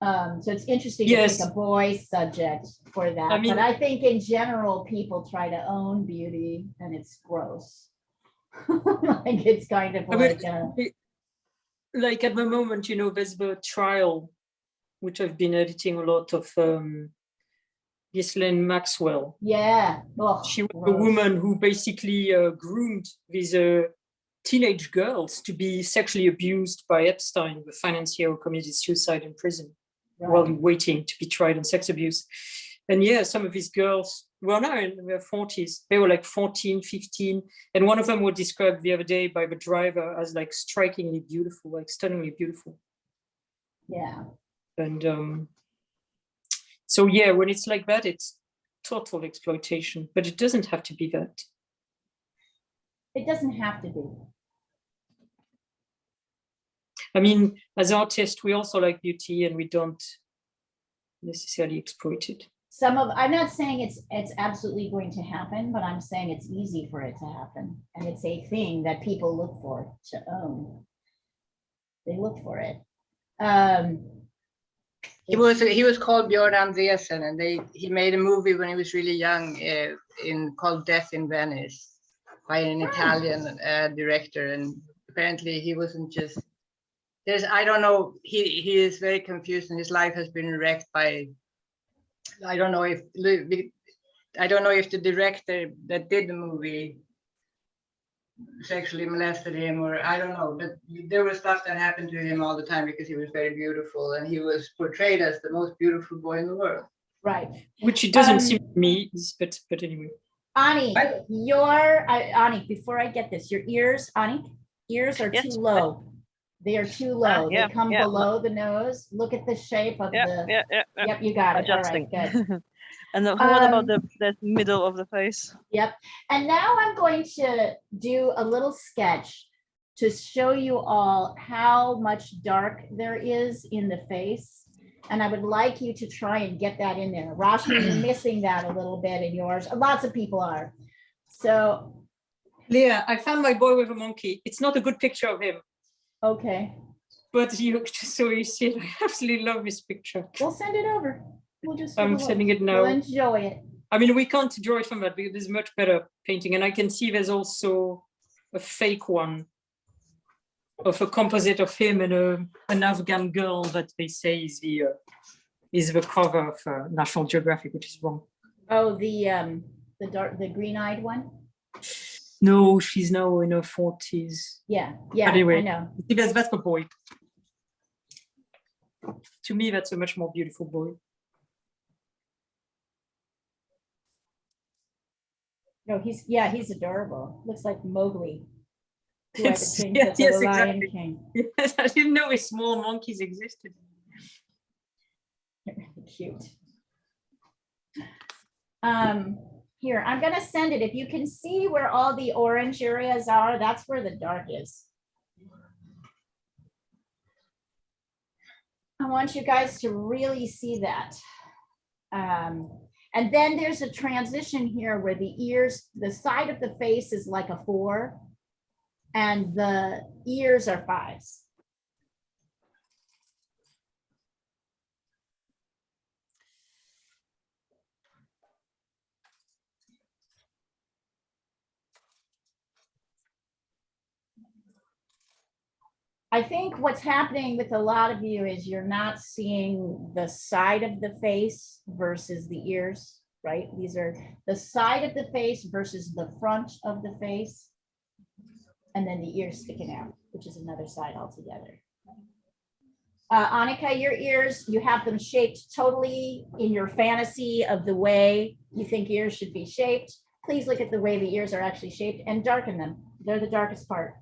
So it's interesting to pick a boy subject for that. But I think in general, people try to own beauty and it's gross. Like it's kind of like at the moment, there's the trial, which I've been editing a lot of Ghislaine Maxwell. Yeah. She was a woman who basically groomed these teenage girls to be sexually abused by Epstein, the financier who committed suicide in prison while waiting to be tried on sex abuse. And some of these girls were now in their 40s. They were like 14, 15. And one of them was described the other day by the driver as like strikingly beautiful, like stunningly beautiful. Yeah. And so, when it's like that, it's total exploitation, but it doesn't have to be that. It doesn't have to be. I mean, as artists, we also like beauty and we don't necessarily exploit it. I'm not saying it's absolutely going to happen, but I'm saying it's easy for it to happen. And it's a thing that people look for to own. They look for it. He was called Björn Andresen, and he made a movie when he was really young called Death in Venice by an Italian director, and apparently he wasn't just I don't know, he is very confused and his life has been wrecked by I don't know if the director that did the movie sexually molested him, or I don't know, but there was stuff that happened to him all the time because he was very beautiful and he was portrayed as the most beautiful boy in the world. Right. Which it doesn't seem to me, but anyway. Ani, Ani, before I get this, your ears are too low. They are too low. They come below the nose. Look at the shape of the. Yep, you got it. Adjusting. All right, good. And then what about the middle of the face? Yep. And now I'm going to do a little sketch to show you all how much dark there is in the face. And I would like you to try and get that in there. Rashmi, you're missing that a little bit in yours. Lots of people are. So Leah, I found my boy with a monkey. It's not a good picture of him, Okay, but you just so you see it. I absolutely love this picture. we'll send it over. We'll just. I'm we'll- sending it We'll now. enjoy it. I mean, we can't draw it from that because there's much better painting. And I can see there's also a fake one of a composite of him and an Afghan girl that they say is the cover of National Geographic, which is wrong. Oh, the green-eyed one? No, she's now in her 40s. Yeah, yeah, Anyway. I know. See, that's the boy. To me, that's a much more beautiful boy. No, he's adorable. Looks like Mowgli. Who had the It's- things yes, that yes, the Lion exactly. King. Yes, I didn't know if small monkeys existed. Cute. Here, I'm gonna send it. If you can see where all the orange areas are, that's where the dark is. I want you guys to really see that. And then there's a transition here where the ears, the side of the face is like a 4 and the ears are 5s. I think what's happening with a lot of you is you're not seeing the side of the face versus the ears, right? These are the side of the face versus the front of the face. And then the ears sticking out, which is another side altogether. Annika, your ears, you have them shaped totally in your fantasy of the way you think ears should be shaped. Please look at the way the ears are actually shaped and darken them. They're the darkest part.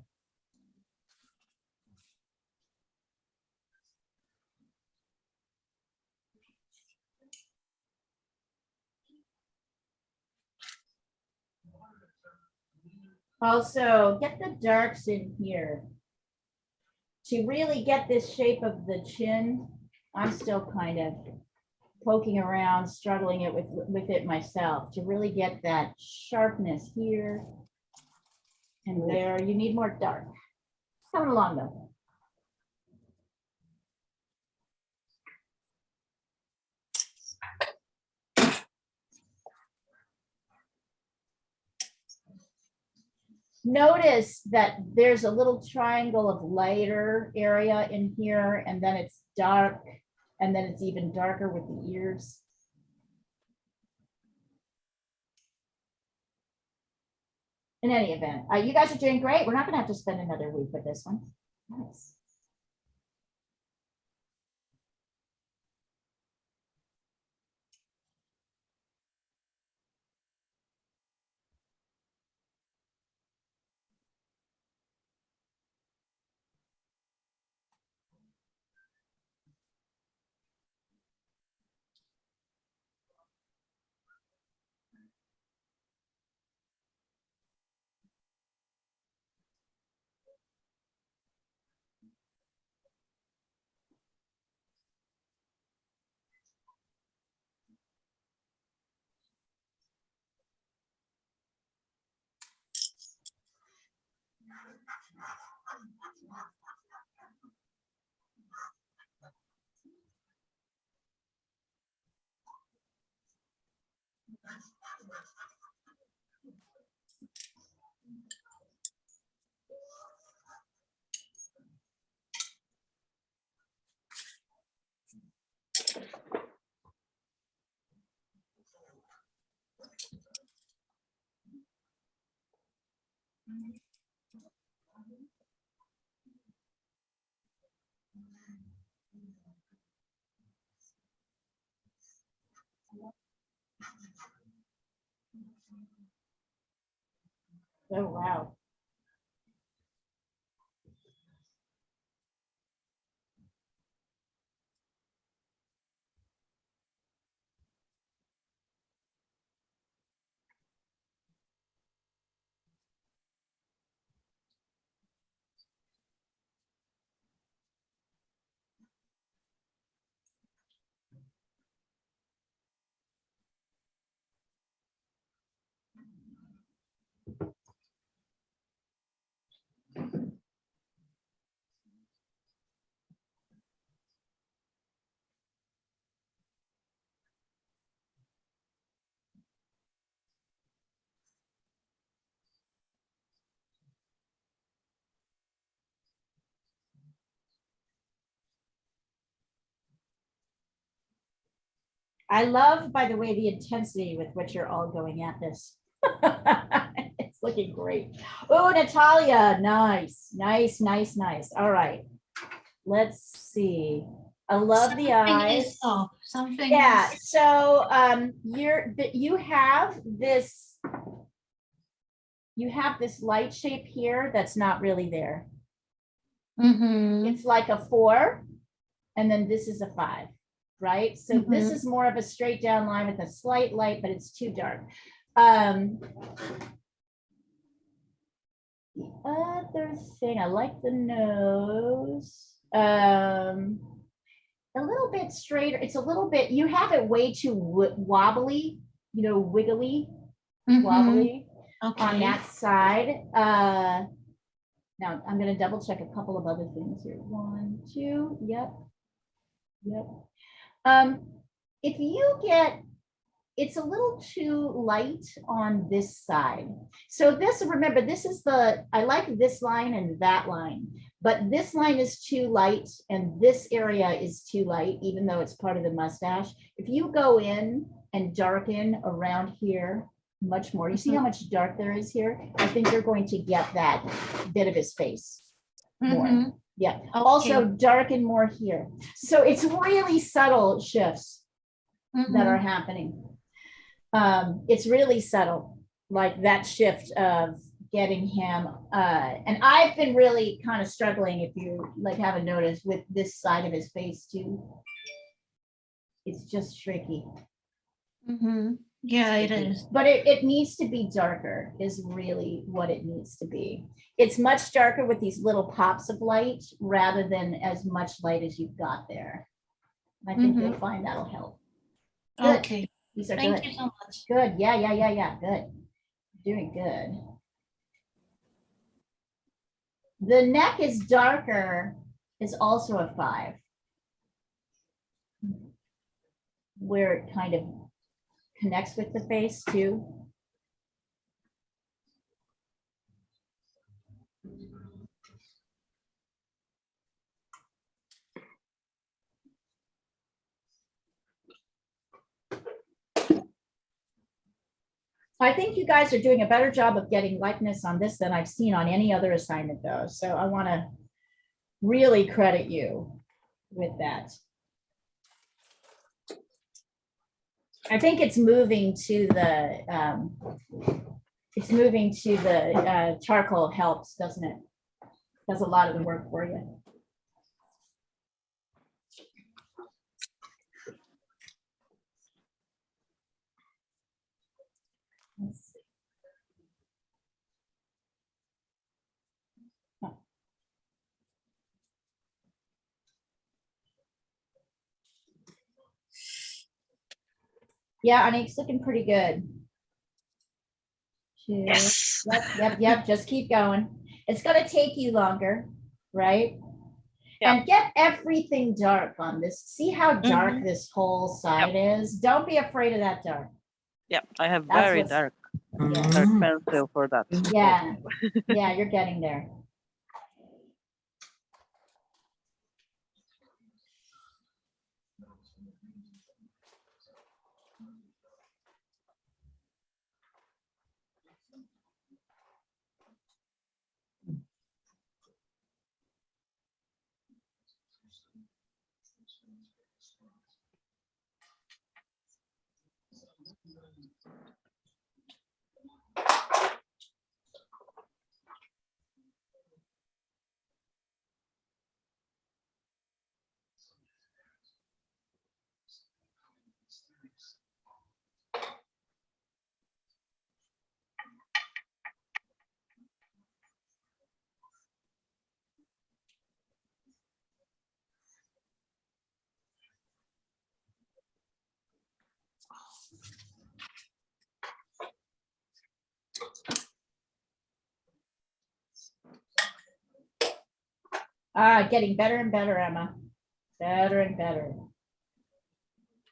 Also, get the darks in here. To really get this shape of the chin, I'm still kind of poking around, struggling it with it myself. To really get that sharpness here and there, you need more dark. Coming along though. Notice that there's a little triangle of lighter area in here, and then it's dark, and then it's even darker with the ears. In any event, you guys are doing great. We're not gonna have to spend another week with this one. Nice. Oh, wow. I love, by the way, the intensity with which you're all going at this. It's looking great. Oh, Natalia, nice, nice, nice, nice. All right, let's see. I love the eyes. Something Yeah, is so you have this light shape here that's not really there. Mhm. It's like a 4, and then this is a 5, right? So this Mhm. is more of a straight down line with a slight light, but it's too dark. The other thing, I like the nose. A little bit straighter. It's a little bit, you have it way too wobbly, wiggly, Mhm. wobbly on Okay. that side. Now I'm going to double check a couple of other things here. 1, 2, yep. If you get, it's a little too light on this side. So this, remember, this is I like this line and that line, but this line is too light and this area is too light, even though it's part of the mustache. If you go in and darken around here much more, you see how much dark there is here? I think you're going to get that bit of his face more. Mhm. Yeah. Okay. Also darken more here. So it's really subtle shifts that are happening. It's really subtle, like that shift of getting him. And I've been really kind of struggling, if you like haven't noticed, with this side of his face too. It's just tricky. Mhm. Yeah, it is. But it needs to be darker, is really what it needs to be. It's much darker with these little pops of light rather than as much light as you've got there. I think you'll find that'll help. Good. Okay. These are Thank good. you so much. Good. Yeah. Good. Doing good. The neck is darker, is also a 5. Where it kind of connects with the face too. I think you guys are doing a better job of getting likeness on this than I've seen on any other assignment though. So I want to really credit you with that. I think it's moving to the charcoal helps, doesn't it? Does a lot of the work for you. Let's see. Yeah, Anique's looking pretty good. Yes. Yep. Just keep going. It's gonna take you longer, right? Yeah. And get everything dark on this. See how dark this whole side is? Don't be afraid of that dark. Yeah, I have That's very what's- dark Yeah, pencil for that. yeah, you're getting there. Getting better and better, Emma. Better and better.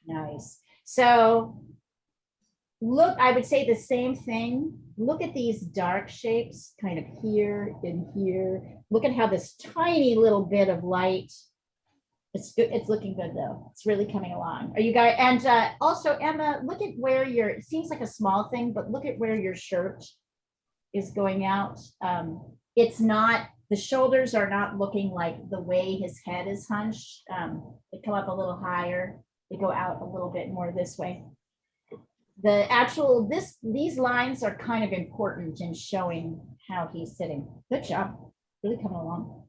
Nice. So look, I would say the same thing. Look at these dark shapes kind of here and here. Look at how this tiny little bit of light It's good. It's looking good though. It's really coming along. Are you guys, and also Emma, look at where your, it seems like a small thing, but look at where your shirt is going out. It's not, the shoulders are not looking like the way his head is hunched. They come up a little higher. They go out a little bit more this way. The actual, these lines are kind of important in showing how he's sitting. Good job. Really coming along.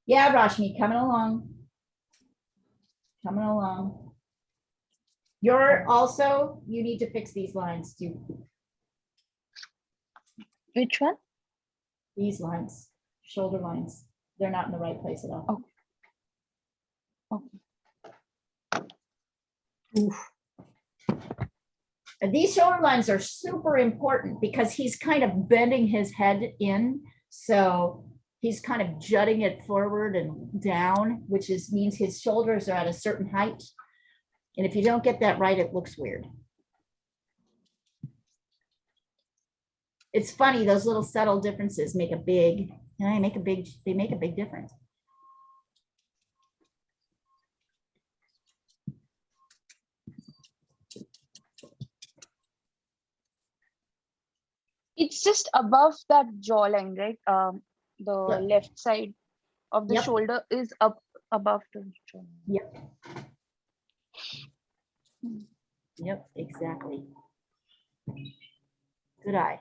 Yeah, Rashmi, coming along. Coming along. You're also, you need to fix these lines too. Which one? These lines, shoulder lines. They're not in the right place at all. Okay. And these shoulder lines are super important because he's kind of bending his head in. So he's kind of jutting it forward and down, which means his shoulders are at a certain height. And if you don't get that right, it looks weird. It's funny, those little subtle differences make a big, they make a big difference. It's just above that jawline, right? The Yep. left side of the Yep. shoulder is up above the jawline. Yep. Yep, exactly. Good eye.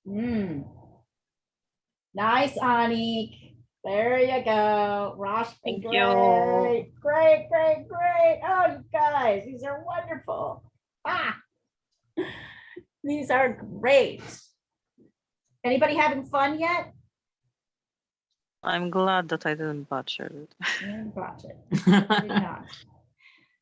Mm. Nice, Anik. There you go. Rashmi, Thank great. you. Great, great, great. Oh, you guys, these are wonderful. Ah, these are great. Anybody having fun yet? I'm glad that I didn't butcher it. You didn't botch it. You did not.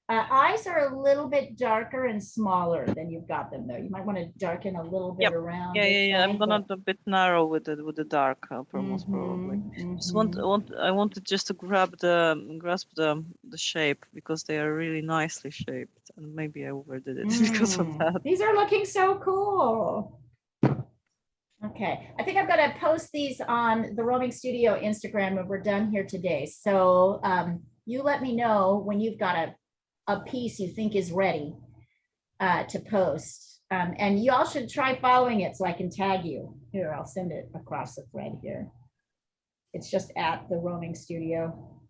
Eyes are a little bit darker and smaller than you've got them though. You might want to darken a little bit Yep. around. Yeah, this yeah, yeah. I'm side, gonna but- do a bit narrow with the dark, most probably. Just I wanted just to grasp the shape because they are really nicely shaped, and maybe I overdid it because of that. These are looking so cool. Okay, I think I'm gonna post these on the Roaming Studio Instagram when we're done here today. So you let me know when you've got a piece you think is ready to post. And you all should try following it so I can tag you. Here, I'll send it across the thread here. It's just at the Roaming Studio.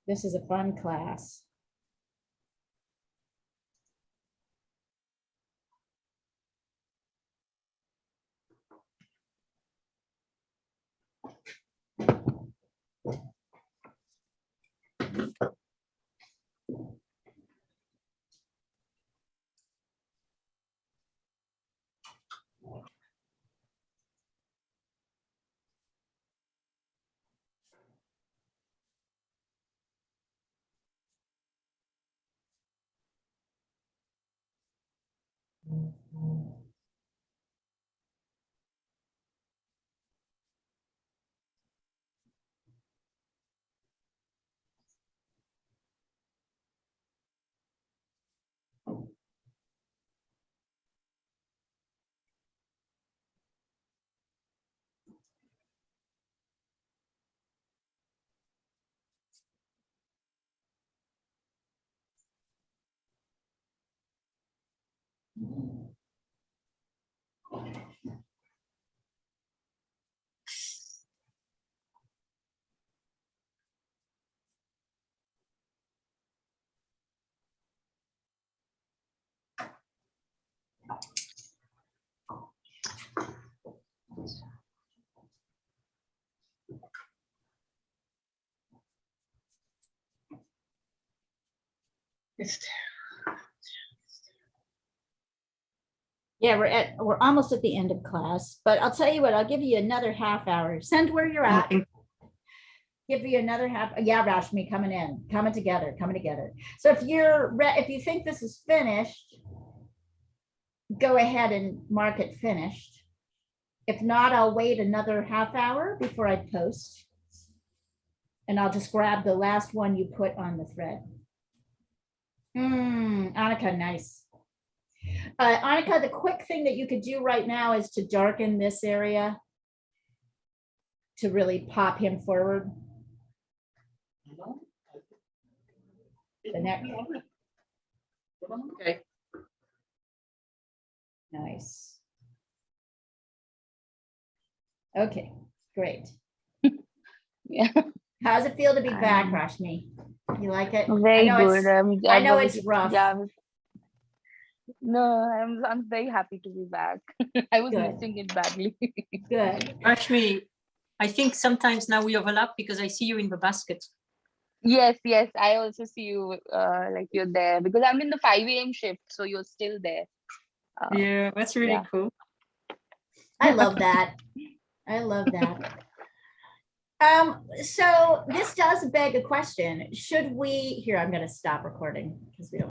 This is a fun class. Yeah, we're almost at the end of class, but I'll tell you what, I'll give you another half hour. Send where you're at. Give you another half. Yeah, Rashmi, coming together. So if if you think this is finished, go ahead and mark it finished. If not, I'll wait another half hour before I post. And I'll just grab the last one you put on the thread. Annika, nice. Annika, the quick thing that you could do right now is to darken this area to really pop him forward. The neck. Okay. Nice. Okay, great. Yeah. How's it feel to be back, Rashmi? You like it? Very good. I know it's rough. Yeah. No, I'm very happy to be back. I was Good. missing it badly. Good. Rashmi, I think sometimes now we overlap because I see you in the basket. Yes, I also see you like you're there because I'm in the 5 a.m. shift, so you're still there. Yeah, that's really yeah. cool. I love that. I love that. So this does beg a question. Should we, here, I'm going to stop recording because we don't